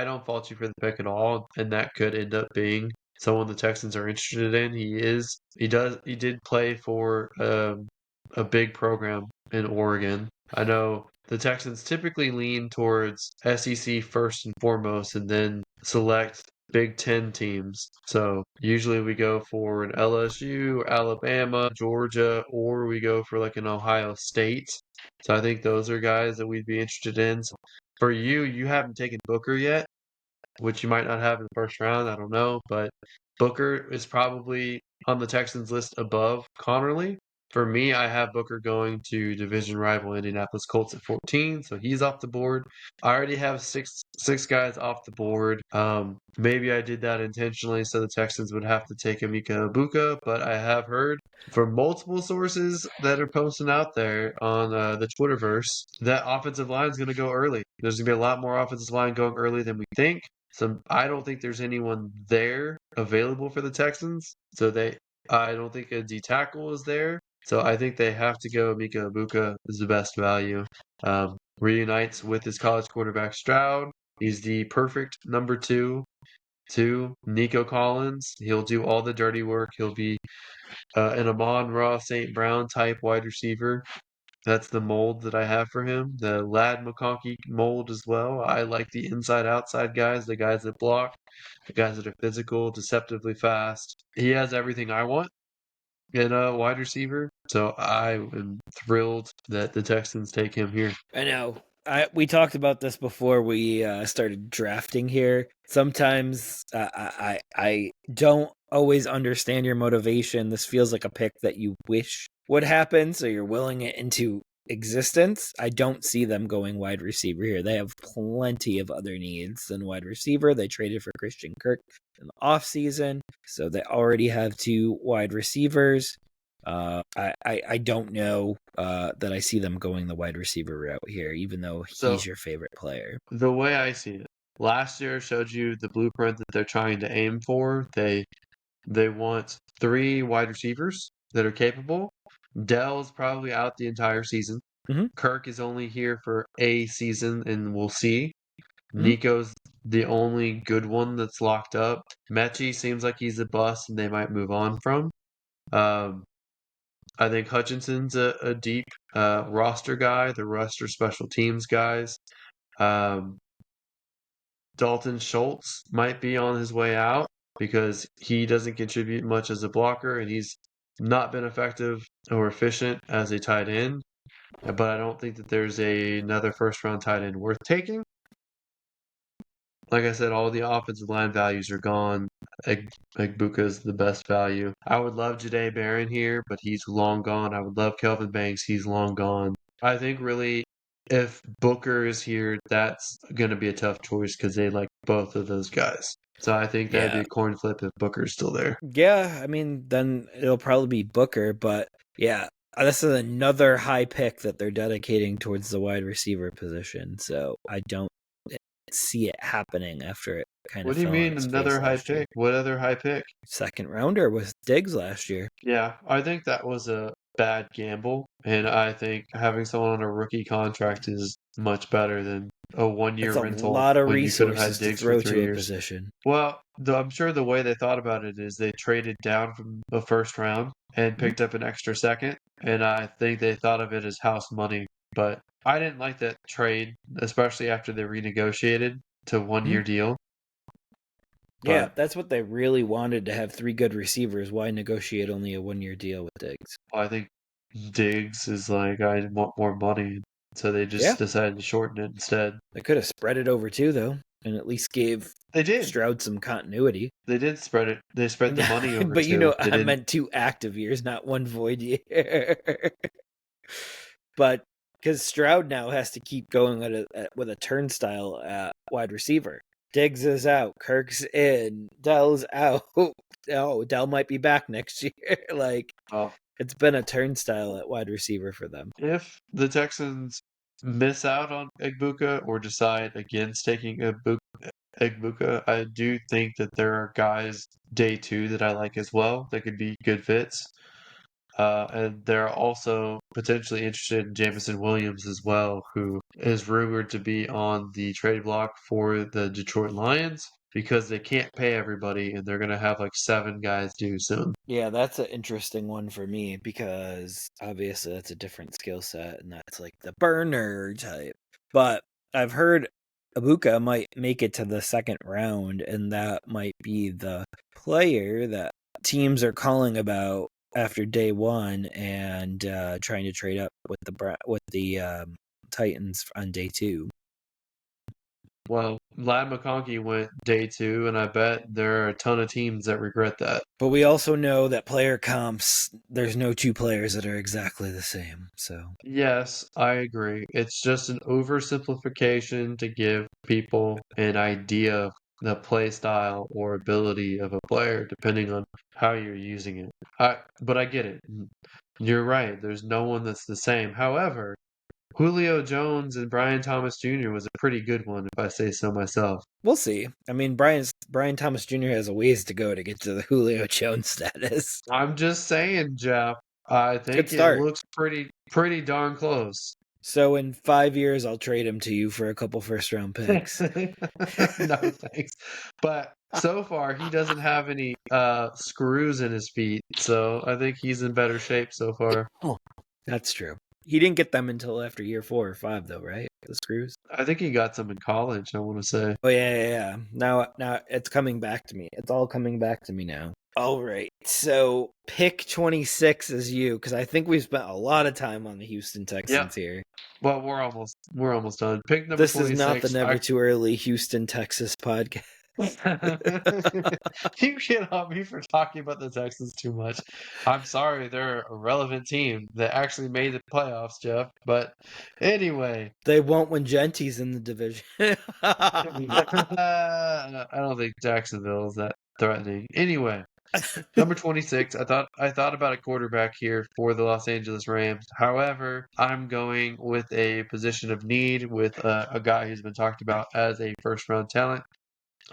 don't fault you for the pick at all, and that could end up being someone the Texans are interested in. He did play for a big program in Oregon. I know the Texans typically lean towards SEC first and foremost, and then select Big Ten teams. So usually we go for an LSU, Alabama, Georgia, or we go for like an Ohio State. So I think those are guys that we'd be interested in. So for you, you haven't taken Booker yet, which you might not have in the first round. I don't know, but Booker is probably on the Texans list above Connerly. For me, I have Booker going to division rival Indianapolis Colts at 14, so he's off the board. I already have six guys off the board. Maybe I did that intentionally so the Texans would have to take Emeka Ibuka, but I have heard from multiple sources that are posting out there on the Twitterverse that offensive line is going to go early. There's going to be a lot more offensive line going early than we think. So I don't think there's anyone there available for the Texans. I don't think a D tackle is there. So I think they have to go. Mika Ibuka is the best value. Reunites with his college quarterback Stroud. He's the perfect number two to Nico Collins. He'll do all the dirty work. He'll be an Amon-Ra St. Brown type wide receiver. That's the mold that I have for him. The Lad McConkey mold as well. I like the inside outside guys, the guys that block, the guys that are physical, deceptively fast. He has everything I want in a wide receiver. So I am thrilled that the Texans take him here. I know. We talked about this before we started drafting here. Sometimes I don't always understand your motivation. This feels like a pick that you wish would happen, so you're willing it into existence. I don't see them going wide receiver here. They have plenty of other needs than wide receiver. They traded for Christian Kirk in the offseason, so they already have 2 wide receivers. I don't know that I see them going the wide receiver route here, even though So he's your favorite player. the way I see it, last year showed you the blueprint that they're trying to aim for. They want 3 wide receivers that are capable. Dell's probably out the entire season. Mhm. Kirk is only here for a season, and we'll see. Mhm. Nico's the only good one that's locked up. Mechie seems like he's a bust, and they might move on from. Um, I think Hutchinson's a deep roster guy, the roster special teams guys. Um, Dalton Schultz might be on his way out because he doesn't contribute much as a blocker, and he's not been effective or efficient as a tight end. But I don't think that there's another first round tight end worth taking. Like I said, all the offensive line values are gone. Egbuka's the best value. I would love Jahdae Barron here, but he's long gone. I would love Kelvin Banks. He's long gone. I think really, if Booker is here, that's going to be a tough choice because they like both of those guys. So I think that'd be Yeah. a coin flip if Booker's still there. Yeah, I mean, then it'll probably be Booker, but yeah, this is another high pick that they're dedicating towards the wide receiver position. So I don't see it happening after it kind What of do you fell on mean its face another high last year. pick? What other high pick? Second rounder was Diggs last year. Yeah, I think that was a bad gamble, and I think having someone on a rookie contract is much better than a 1 year That's a rental lot of when you could have had resources to Diggs for throw 3 to a years. position. Well, I'm sure the way they thought about it is they traded down from the first round and Mhm. picked up an extra second, and I think they thought of it as house money. But I didn't like that trade, especially after they renegotiated to 1 year Mhm. deal. Yeah, But that's what they really wanted, to have 3 good receivers. Why negotiate only a 1-year deal with Diggs? I think Diggs is like, I want more money, so they Yeah, just decided to shorten it instead. they could have spread it over 2 though, and at least gave They did. Stroud some continuity. They did spread it. They spread the money over But too. They I didn't. meant 2 active years, not 1 void year. But because Stroud now has to keep going with a turnstile at wide receiver. Diggs is out, Kirk's in, Dell's out. Oh, Dell might be back next year. Like, Oh, it's been a turnstile at wide receiver for them. if the Texans miss out on Egbuka or decide against taking Egbuka, I do think that there are guys day 2 that I like as well that could be good fits. And they're also potentially interested in Jameson Williams as well, who is rumored to be on the trade block for the Detroit Lions because they can't pay everybody and they're going to have like 7 guys due soon. Yeah, that's an interesting one for me because obviously that's a different skill set and that's like the burner type. But I've heard Abuka might make it to the second round, and that might be the player that teams are calling about after day 1 and trying to trade up with the Titans on day 2. Well, Lad McConkey went day 2, and I bet there are a ton of teams that regret that. But we also know that player comps, there's no 2 players that are exactly the same. So Yes, I agree. It's just an oversimplification to give people an idea of the play style or ability of a player, depending on how you're using it. But I get it. You're right. There's no one that's the same. However, Julio Jones and Brian Thomas Jr. was a pretty good one, if I say so myself. we'll see. I mean, Brian Thomas Jr. has a ways to go to get to the Julio Jones status. I'm just saying, Jeff. I Good think it start. looks pretty darn close. So in 5 years, I'll trade him to you for a couple first round picks. No thanks. But so far he doesn't have any screws in his feet, so I think he's in better shape so far. That's true. He didn't get them until after year 4 or 5, though, right? The screws. I think he got some in college, I want to say. Oh yeah. Now it's coming back to me. It's all coming back to me now. All right. So pick 26 is you, because I think we've spent a lot of time on the Houston Texans here. Well, we're almost done. Pick number This 26. is not the Never Too Early Houston, Texas podcast. You get on me for talking about the Texans too much. I'm sorry, they're a relevant team that actually made the playoffs, Jeff. But anyway, They won't when Gentry's in the division. I don't think Jacksonville is that threatening. Anyway, number 26. I thought about a quarterback here for the Los Angeles Rams. However, I'm going with a position of need with a guy who's been talked about as a first round talent.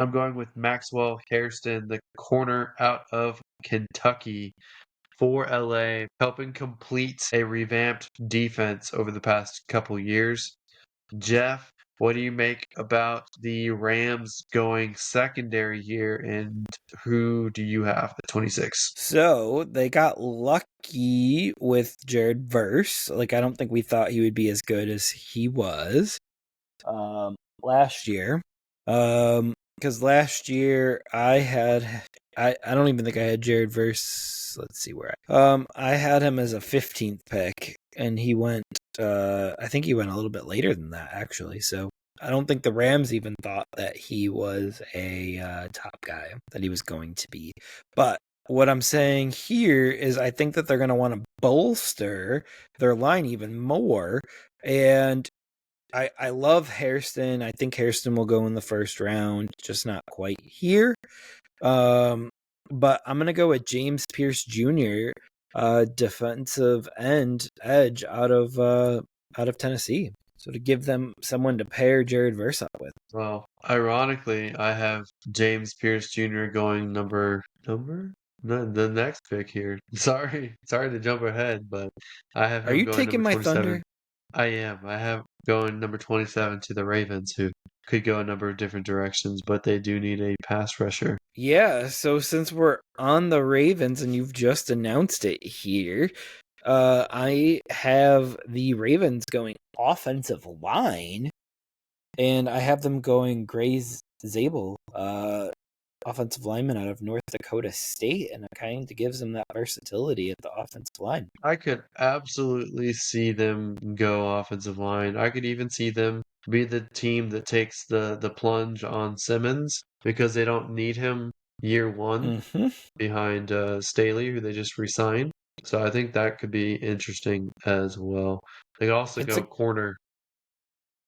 I'm going with Maxwell Hairston, the corner out of Kentucky for LA, helping complete a revamped defense over the past couple years. Jeff, what do you make about the Rams going secondary here, and who do you have at 26? So they got lucky with Jared Verse. Like, I don't think we thought he would be as good as he was last year. Because last year I don't even think I had Jared Verse. Let's see where I had him as a 15th pick, and he went. I think he went a little bit later than that, actually. So I don't think the Rams even thought that he was a top guy, that he was going to be. But what I'm saying here is I think that they're going to want to bolster their line even more. And I love Hairston. I think Hairston will go in the first round, just not quite here. But I'm going to go with James Pierce Jr., defensive edge out of Tennessee. So to give them someone to pair Jared Verse up with. Well, ironically, I have James Pierce Jr. going number the next pick here. Sorry to jump ahead, but I have Are him you going taking number my 27. thunder? I am. I have going number 27 to the Ravens, who could go a number of different directions, but they do need a pass rusher. Yeah, so since we're on the Ravens and you've just announced it here, I have the Ravens going offensive line, and I have them going Grace Zabel, offensive lineman out of North Dakota State, and it kind of gives them that versatility at the offensive line. I could absolutely see them go offensive line. I could even see them be the team that takes the plunge on Simmons because they don't need him year one behind Staley, who they just re-signed. So I think that could be interesting as well. They could also go corner.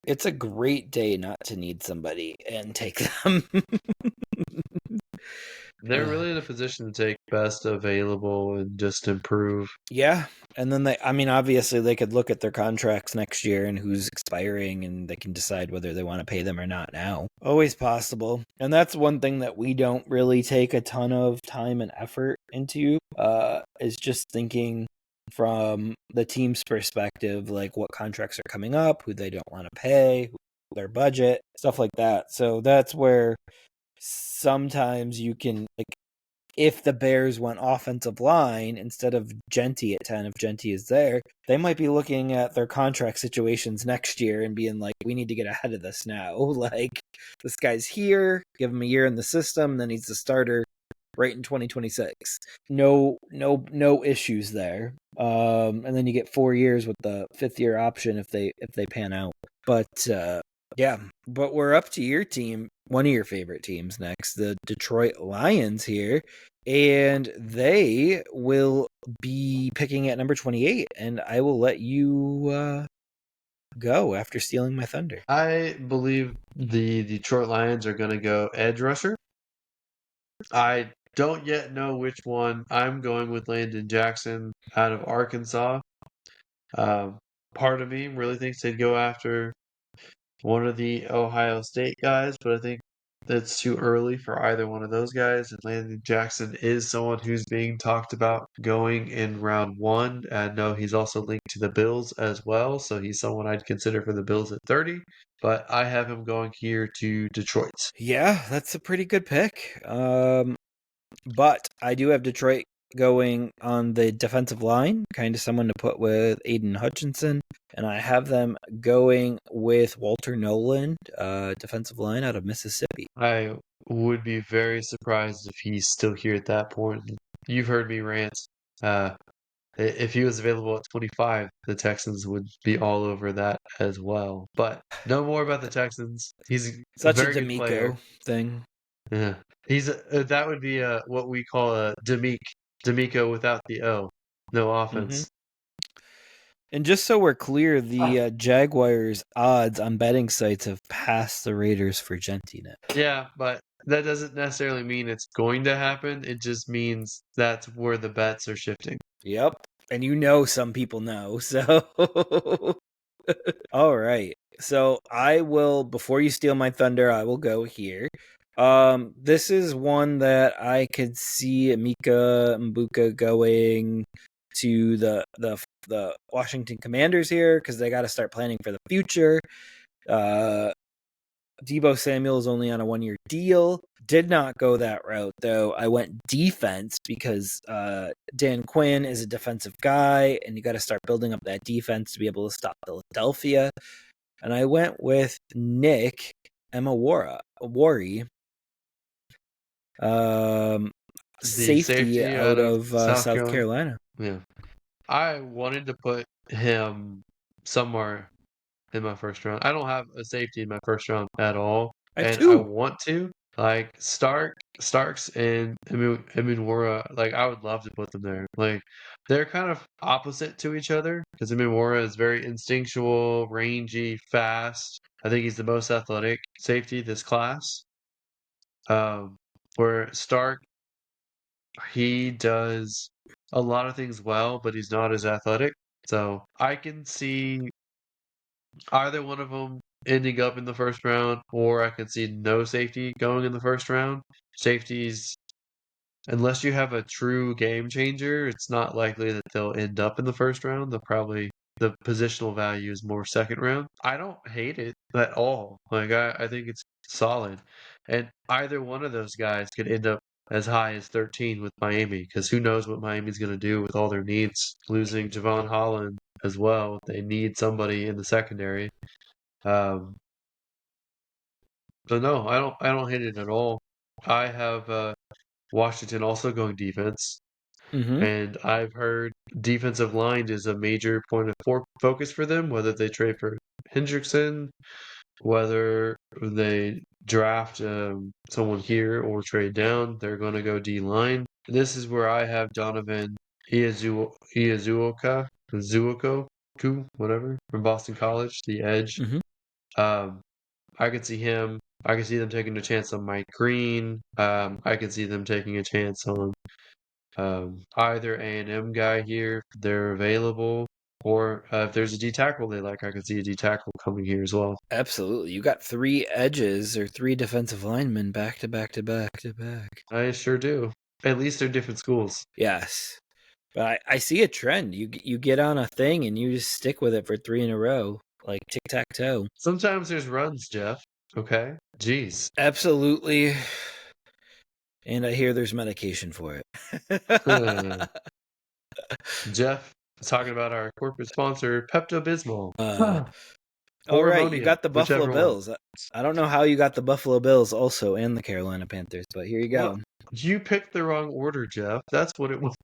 It's a great day not to need somebody and take them. They're really in a position to take best available and just improve. Yeah. And then obviously they could look at their contracts next year and who's expiring, and they can decide whether they want to pay them or not now. Always possible. And that's one thing that we don't really take a ton of time and effort into, is just thinking from the team's perspective, like what contracts are coming up, who they don't want to pay, their budget, stuff like that. So that's where sometimes you can, like, if the Bears went offensive line instead of Gentry at 10, if Gentry is there, they might be looking at their contract situations next year and being like, we need to get ahead of this now. Like, this guy's here, give him a year in the system, then he's the starter right in 2026. No issues there. And then you get 4 years with the 5th year option if they pan out. But yeah, but we're up to your team, one of your favorite teams next, the Detroit Lions here, and they will be picking at number 28, and I will let you go after stealing my thunder. I believe the Detroit Lions are going to go edge rusher. I don't yet know which one. I'm going with Landon Jackson out of Arkansas. Part of me really thinks they'd go after one of the Ohio State guys, but I think that's too early for either one of those guys. And Landon Jackson is someone who's being talked about going in round 1. I know he's also linked to the Bills as well, so he's someone I'd consider for the Bills at 30. But I have him going here to Detroit. Yeah, that's a pretty good pick. But I do have Detroit going on the defensive line, kind of someone to put with Aiden Hutchinson. And I have them going with Walter Nolan, defensive line out of Mississippi. I would be very surprised if he's still here at that point. You've heard me rant. If he was available at 25, the Texans would be all over that as well. But no more about the Texans. He's a Such a very good player. D'Amico thing. Yeah, that would be what we call a D'Amico without the O. No offense. And just so we're clear, the Jaguars' odds on betting sites have passed the Raiders for Gentine. Yeah, but that doesn't necessarily mean it's going to happen. It just means that's where the bets are shifting. Yep. And some people know, so. All right. So I will, before you steal my thunder, I will go here. This is one that I could see Emeka Mbuka going to the Washington Commanders here because they got to start planning for the future. Deebo Samuel is only on a 1-year deal. Did not go that route, though. I went defense because Dan Quinn is a defensive guy, and you got to start building up that defense to be able to stop Philadelphia. And I went with Nick Emawari, safety out of South Carolina. Yeah. I wanted to put him somewhere in my first round. I don't have a safety in my first round at all. I want to. Like Starks and Emunwara, like I would love to put them there. Like they're kind of opposite to each other because Emunwara is very instinctual, rangy, fast. I think he's the most athletic safety this class. Where Stark, he does a lot of things well, but he's not as athletic. So I can see either one of them ending up in the first round, or I could see no safety going in the first round. Safeties, unless you have a true game changer, it's not likely that they'll end up in the first round. The positional value is more second round. I don't hate it at all. Like I think it's solid. And either one of those guys could end up as high as 13 with Miami, because who knows what Miami's going to do with all their needs. Losing Javon Holland as well. They need somebody in the secondary. So no, I don't hate it at all. I have Washington also going defense. And I've heard defensive line is a major point of focus for them, whether they trade for Hendrickson, whether they draft someone here or trade down, they're going to go D-line. This is where I have Donovan Iazuoka, whatever, from Boston College, the edge. I could see him. I could see them taking a chance on Mike Green. I could see them taking a chance on either A&M guy here if they're available, or if there's a D tackle they like, I could see a D tackle coming here as well. Absolutely. You got 3 edges or 3 defensive linemen back to back to back to back. I sure do. At least they're different schools. Yes. But I see a trend. You get on a thing and you just stick with it for 3 in a row, like tic-tac-toe. Sometimes there's runs, Jeff. Okay? Jeez. Absolutely. And I hear there's medication for it. Jeff is talking about our corporate sponsor, Pepto-Bismol. All right, you got the Buffalo Bills. I don't know how you got the Buffalo Bills also and the Carolina Panthers, but here you go. Well, you picked the wrong order, Jeff. That's what it was.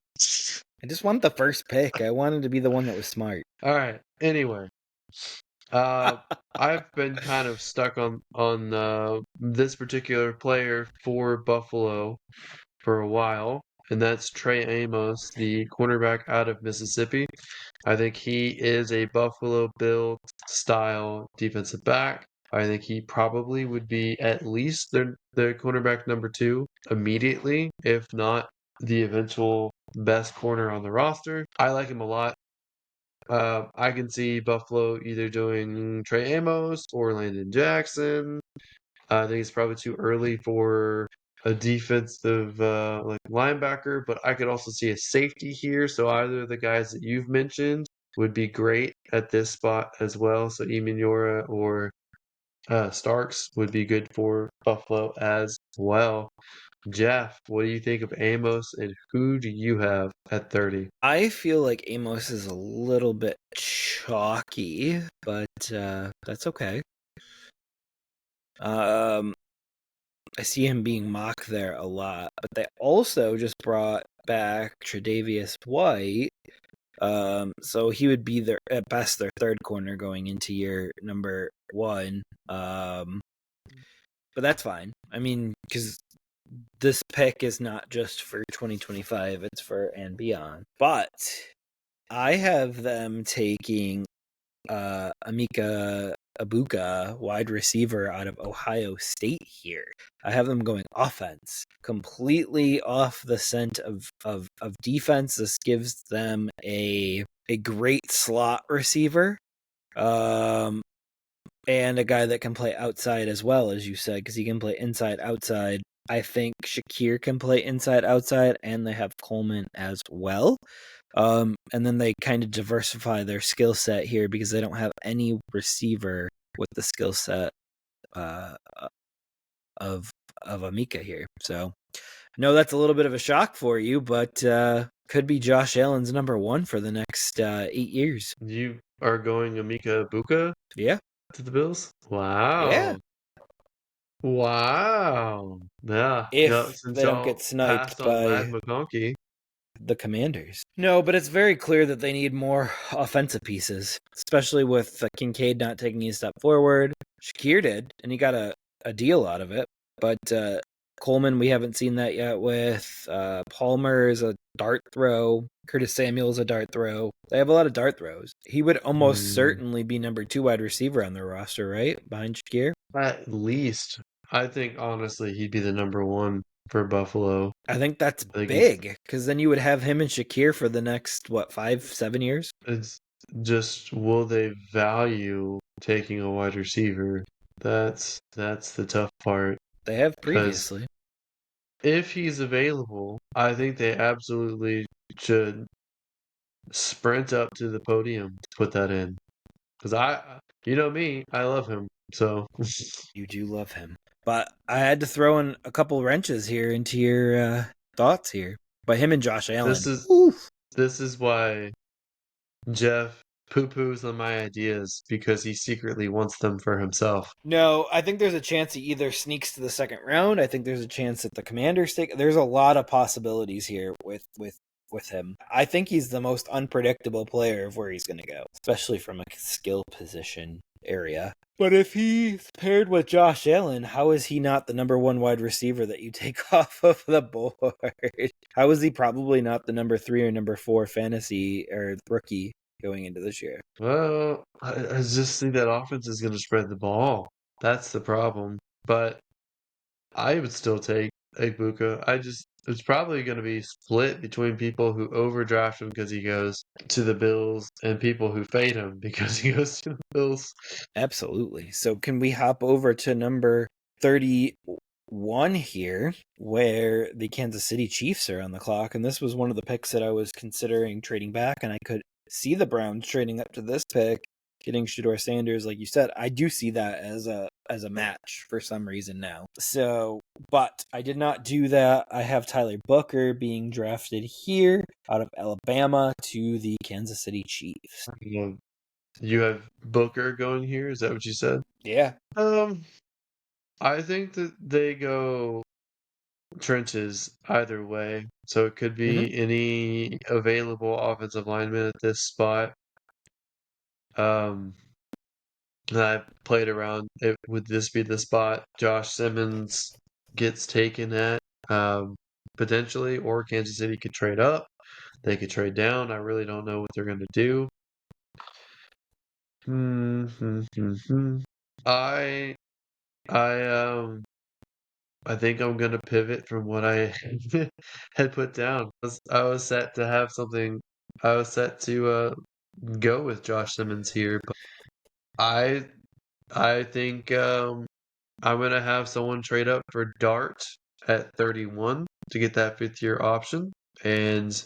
I just want the first pick. I wanted to be the one that was smart. All right. Anyway, I've been kind of stuck on this particular player for Buffalo for a while, and that's Trey Amos, the cornerback out of Mississippi. I think he is a Buffalo Bill style defensive back. I think he probably would be at least the cornerback number 2 immediately, if not the eventual best corner on the roster. I like him a lot. I can see Buffalo either doing Trey Amos or Landon Jackson. I think it's probably too early for a defensive like linebacker, but I could also see a safety here. So either of the guys that you've mentioned would be great at this spot as well. So Emunora or Starks would be good for Buffalo as Well, Jeff, what do you think of Amos, and who do you have at 30? I feel like Amos is a little bit chalky, but that's okay. I see him being mocked there a lot, but they also just brought back Tre'Davious White. So he would be at best their third corner going into year number 1. But that's fine. I mean, because this pick is not just for 2025; it's for and beyond. But I have them taking Emeka Egbuka, wide receiver out of Ohio State here. I have them going offense, completely off the scent of defense. This gives them a great slot receiver, and a guy that can play outside as well, as you said, because he can play inside, outside. I think Shakir can play inside, outside, and they have Coleman as well. And then they kind of diversify their skill set here because they don't have any receiver with the skill set of Emeka here. So I know that's a little bit of a shock for you, but could be Josh Allen's number 1 for the next 8 years. You are going Emeka Egbuka Yeah. to the Bills? Yeah. Wow. Wow. Yeah. Yeah, If since they don't y'all get sniped passed on Ladd by McConkey. the Commanders. No, but it's very clear that they need more offensive pieces, especially with Kincaid not taking a step forward. Shakir did, and he got a deal out of it. But Coleman, we haven't seen that yet with. Palmer is a dart throw. Curtis Samuel is a dart throw. They have a lot of dart throws. He would almost certainly be number 2 wide receiver on their roster, right? Behind Shakir? At least. I think, honestly, he'd be the number 1 for Buffalo. I think that's I think big, because then you would have him and Shakir for the next, 5-7 years? it's just, will they value taking a wide receiver? That's the tough part. They have 'Cause previously. if he's available, I think they absolutely should sprint up to the podium to put that in. Because you know me, I love him. So You do love him. But I had to throw in a couple wrenches here into your thoughts here. But him and Josh Allen. this is why Jeff poo-poos on my ideas, because he secretly wants them for himself. No, I think there's a chance he either sneaks to the second round. I think there's a chance that the Commanders take. There's a lot of possibilities here with him. I think he's the most unpredictable player of where he's going to go, especially from a skill position area. But if he's paired with Josh Allen, how is he not the number 1 wide receiver that you take off of the board? How is he probably not the number 3 or number 4 fantasy or rookie going into this year? Well, I just think that offense is going to spread the ball. That's the problem. But I would still take Egbuka. It's probably going to be split between people who overdraft him because he goes to the Bills and people who fade him because he goes to the Bills. Absolutely. So can we hop over to number 31 here, where the Kansas City Chiefs are on the clock? And this was one of the picks that I was considering trading back, and I could see the Browns trading up to this pick, getting Shedeur Sanders, like you said. I do see that as a match for some reason now. So, but I did not do that. I have Tyler Booker being drafted here out of Alabama to the Kansas City Chiefs. You have Booker going here. Is that what you said? Yeah. I think that they go trenches either way. So it could be any available offensive lineman at this spot. I played around. Would this be the spot Josh Simmons gets taken at? Potentially, or Kansas City could trade up. They could trade down. I really don't know what they're going to do. I think I'm gonna pivot from what I had put down. I was set to have something. I was set to go with Josh Simmons here, but I think I'm gonna have someone trade up for Dart at 31 to get that 5th-year option, and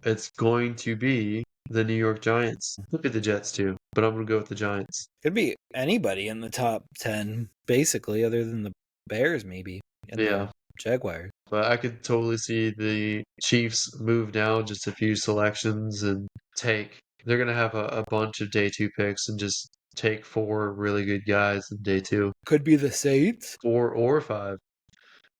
it's going to be the New York Giants. Could be the Jets too, but I'm gonna go with the Giants. Could be anybody in the top 10, basically, other than the Bears, maybe. and Yeah. the Jaguars. But I could totally see the Chiefs move down just a few selections and take. They're gonna have a bunch of day 2 picks and just take 4 really good guys in day 2, Could be the Saints. 4 or 5.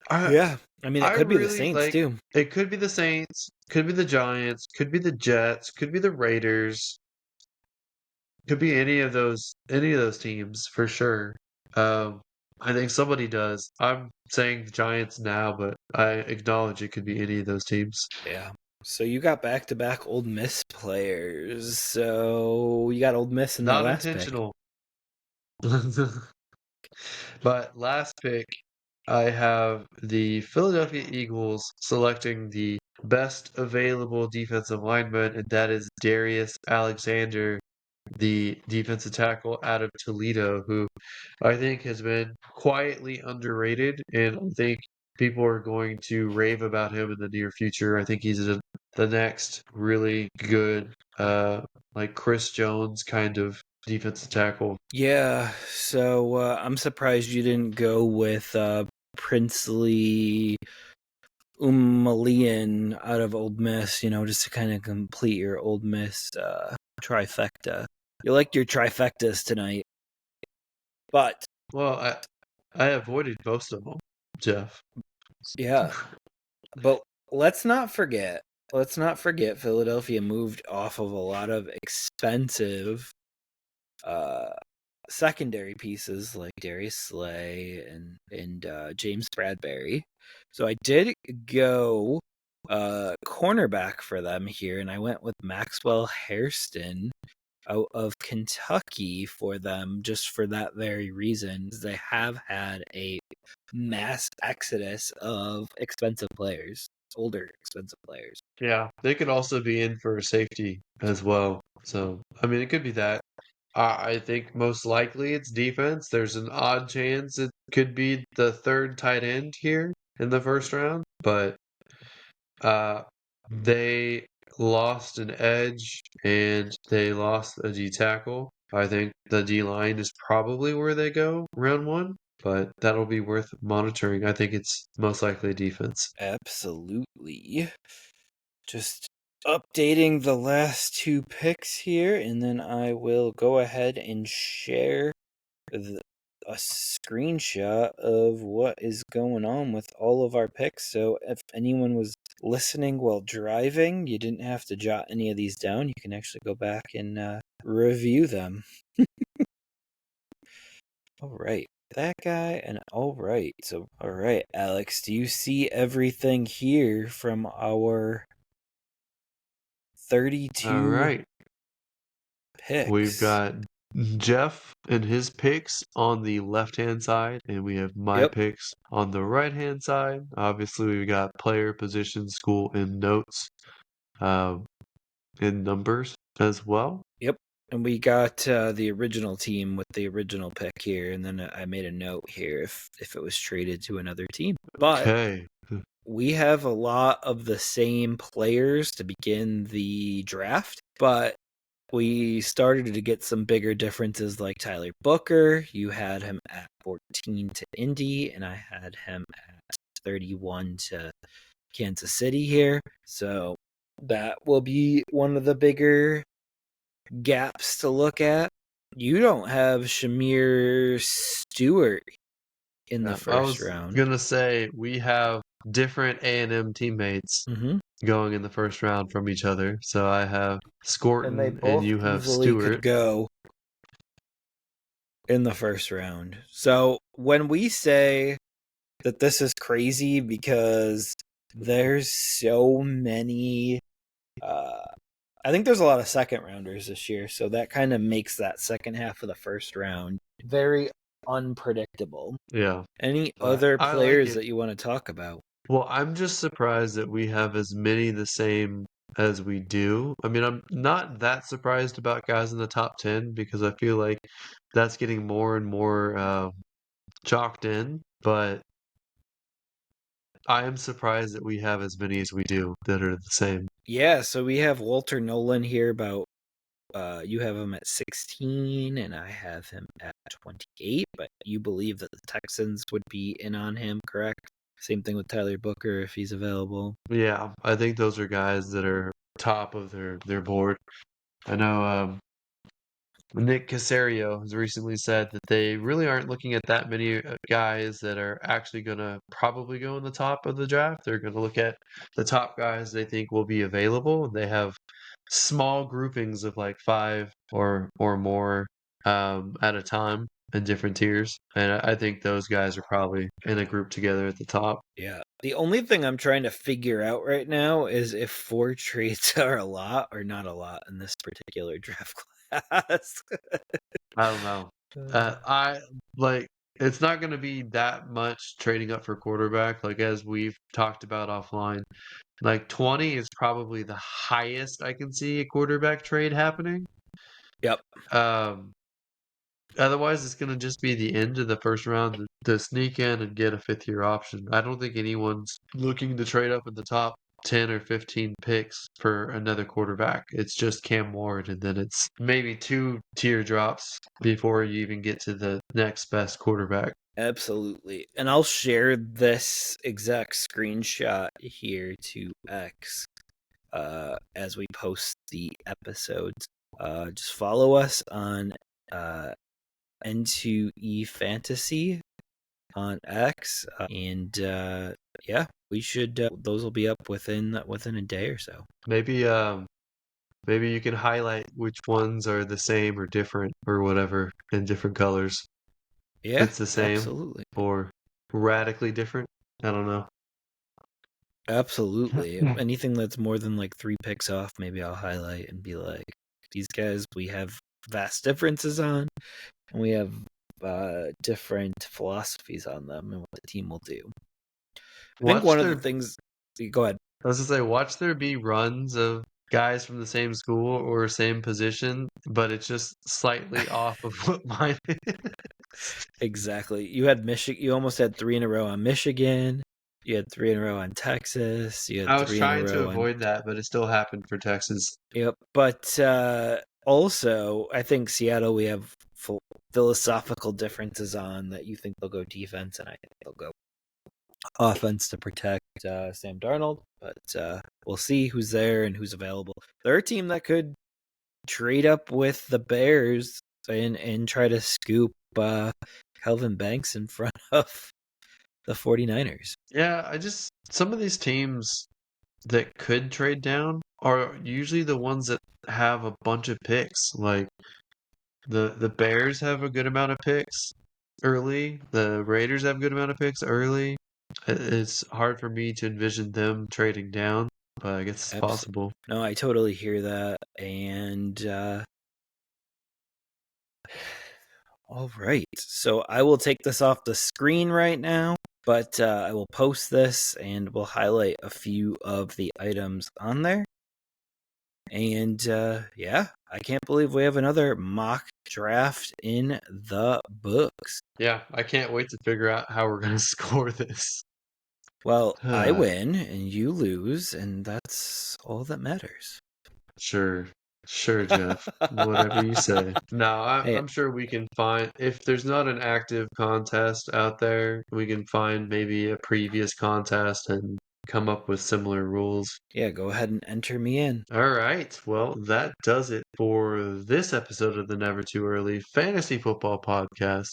I Yeah, I mean it I could be the really Saints like. too. It could be the Saints, could be the Giants, could be the Jets, could be the Raiders, could be any of those teams for sure. Um, I think somebody does. I'm saying the Giants now, but I acknowledge it could be any of those teams. Yeah. So you got back-to-back Old Miss players. So you got Old Miss in that Not last pick. intentional. But last pick, I have the Philadelphia Eagles selecting the best available defensive lineman, and that is Darius Alexander, the defensive tackle out of Toledo, who I think has been quietly underrated, and I think people are going to rave about him in the near future. I think he's the next really good, like Chris Jones kind of defensive tackle. Yeah, so I'm surprised you didn't go with Princely Umalian out of Old Miss, just to kind of complete your Old Miss trifecta. You liked your trifectas tonight, but Well, I avoided most of them, Jeff. yeah, but let's not forget Philadelphia moved off of a lot of expensive uh secondary pieces like Darius Slay and James Bradbury. So I did go cornerback for them here, and I went with Maxwell Hairston out of Kentucky for them just for that very reason. They have had a mass exodus of expensive players, older expensive players. Yeah, they could also be in for a safety as well. So, I mean, it could be that. I think most likely it's defense. There's an odd chance it could be the third tight end here in the first round, but uh, they lost an edge and they lost a D tackle. I think the D line is probably where they go round one, but that'll be worth monitoring. I think it's most likely defense. Absolutely. Just updating the last two picks here, and then I will go ahead and share a screenshot of what is going on with all of our picks. So if anyone was listening while driving, you didn't have to jot any of these down. You can actually go back and review them. All right. That guy, and all right. So, all right, Alex, do you see everything here from our 32 All right. picks? We've got Jeff and his picks on the left-hand side, and we have my Yep. picks on the right-hand side. Obviously, we've got player, position, school, and notes, and numbers as well. Yep. And we got the original team with the original pick here, and then I made a note here if it was traded to another team. But Okay. we have a lot of the same players to begin the draft, but we started to get some bigger differences like Tyler Booker. You had him at 14 to Indy, and I had him at 31 to Kansas City here. So that will be one of the bigger gaps to look at. You don't have Shamir Stewart in the I first was round. gonna say we have different A&M teammates Mm-hmm. going in the first round from each other. So I have Scorton And they and both you have easily could Stewart. go in the first round. So when we say that this is crazy because there's so many I think there's a lot of second rounders this year, so that kind of makes that second half of the first round very unpredictable. Yeah. Any But other I like players it. that you want to talk about? Well, I'm just surprised that we have as many the same as we do. I mean, I'm not that surprised about guys in the top 10 because I feel like that's getting more and more chalked in, but I am surprised that we have as many as we do that are the same. Yeah, so we have Walter Nolan here about you have him at 16, and I have him at 28. But you believe that the Texans would be in on him, correct? Same thing with Tyler Booker if he's available. Yeah, I think those are guys that are top of their board. I know Nick Casario has recently said that they really aren't looking at that many guys that are actually going to probably go in the top of the draft. They're going to look at the top guys they think will be available. They have small groupings of like five or more at a time in different tiers, and I think those guys are probably in a group together at the top. Yeah. The only thing I'm trying to figure out right now is if 4 trades are a lot or not a lot in this particular draft class. I don't know. I like it's not going to be that much trading up for quarterback, like as we've talked about offline. Like 20 is probably the highest I can see a quarterback trade happening. Yep. Otherwise, it's going to just be the end of the first round to sneak in and get a fifth-year option. I don't think anyone's looking to trade up in the top 10 or 15 picks for another quarterback. It's just Cam Ward, and then it's maybe 2 teardrops before you even get to the next best quarterback. Absolutely. And I'll share this exact screenshot here to X as we post the episodes. Just follow us on N2E Fantasy on X, and yeah, we should. Those will be up within a day or so. Maybe you can highlight which ones are the same or different or whatever in different colors. Yeah, It's the same absolutely, or radically different. I don't know. absolutely. Anything that's more than like 3 picks off, maybe I'll highlight and be like, these guys we have vast differences on, and we have different philosophies on them and what the team will do. I think one of the things. Go ahead. I was gonna say, watch there be runs of guys from the same school or same position, but it's just slightly off of what mine is. Exactly. You had Michigan. You almost had 3 in a row on Michigan. You had 3 in a row on Texas. You had I was 3 trying in a to row avoid that, but it still happened for Texas. Yep. But also, I think Seattle, we have philosophical differences on that. You think they'll go defense, and I think they'll go offense to protect Sam Darnold. But we'll see who's there and who's available. They're a team that could trade up with the Bears and try to scoop Calvin Banks in front of the 49ers. Yeah, some of these teams that could trade down are usually the ones that have a bunch of picks. Like the Bears have a good amount of picks early. The Raiders have a good amount of picks early. It's hard for me to envision them trading down, but I guess it's possible. No, I totally hear that. And all right. So I will take this off the screen right now, but I will post this and we'll highlight a few of the items on there. And yeah, I can't believe we have another mock draft in the books. Yeah, I can't wait to figure out how we're going to score this. Well, I win and you lose, and that's all that matters. Sure, Jeff. Whatever you say. No, I'm sure we can find, if there's not an active contest out there, we can find maybe a previous contest and come up with similar rules. Yeah, go ahead and enter me in. All right. Well, that does it for this episode of the Never Too Early Fantasy Football Podcast.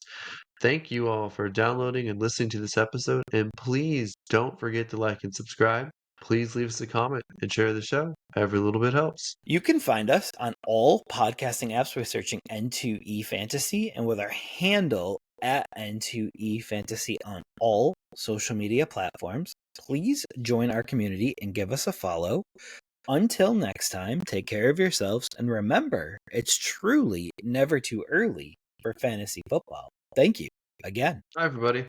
Thank you all for downloading and listening to this episode. And please don't forget to like and subscribe. Please leave us a comment and share the show. Every little bit helps. You can find us on all podcasting apps by searching N2E Fantasy and with our handle at N2E Fantasy on all social media platforms. Please join our community and give us a follow. Until next time, take care of yourselves and remember, it's truly never too early for fantasy football. Thank you again. Hi, everybody.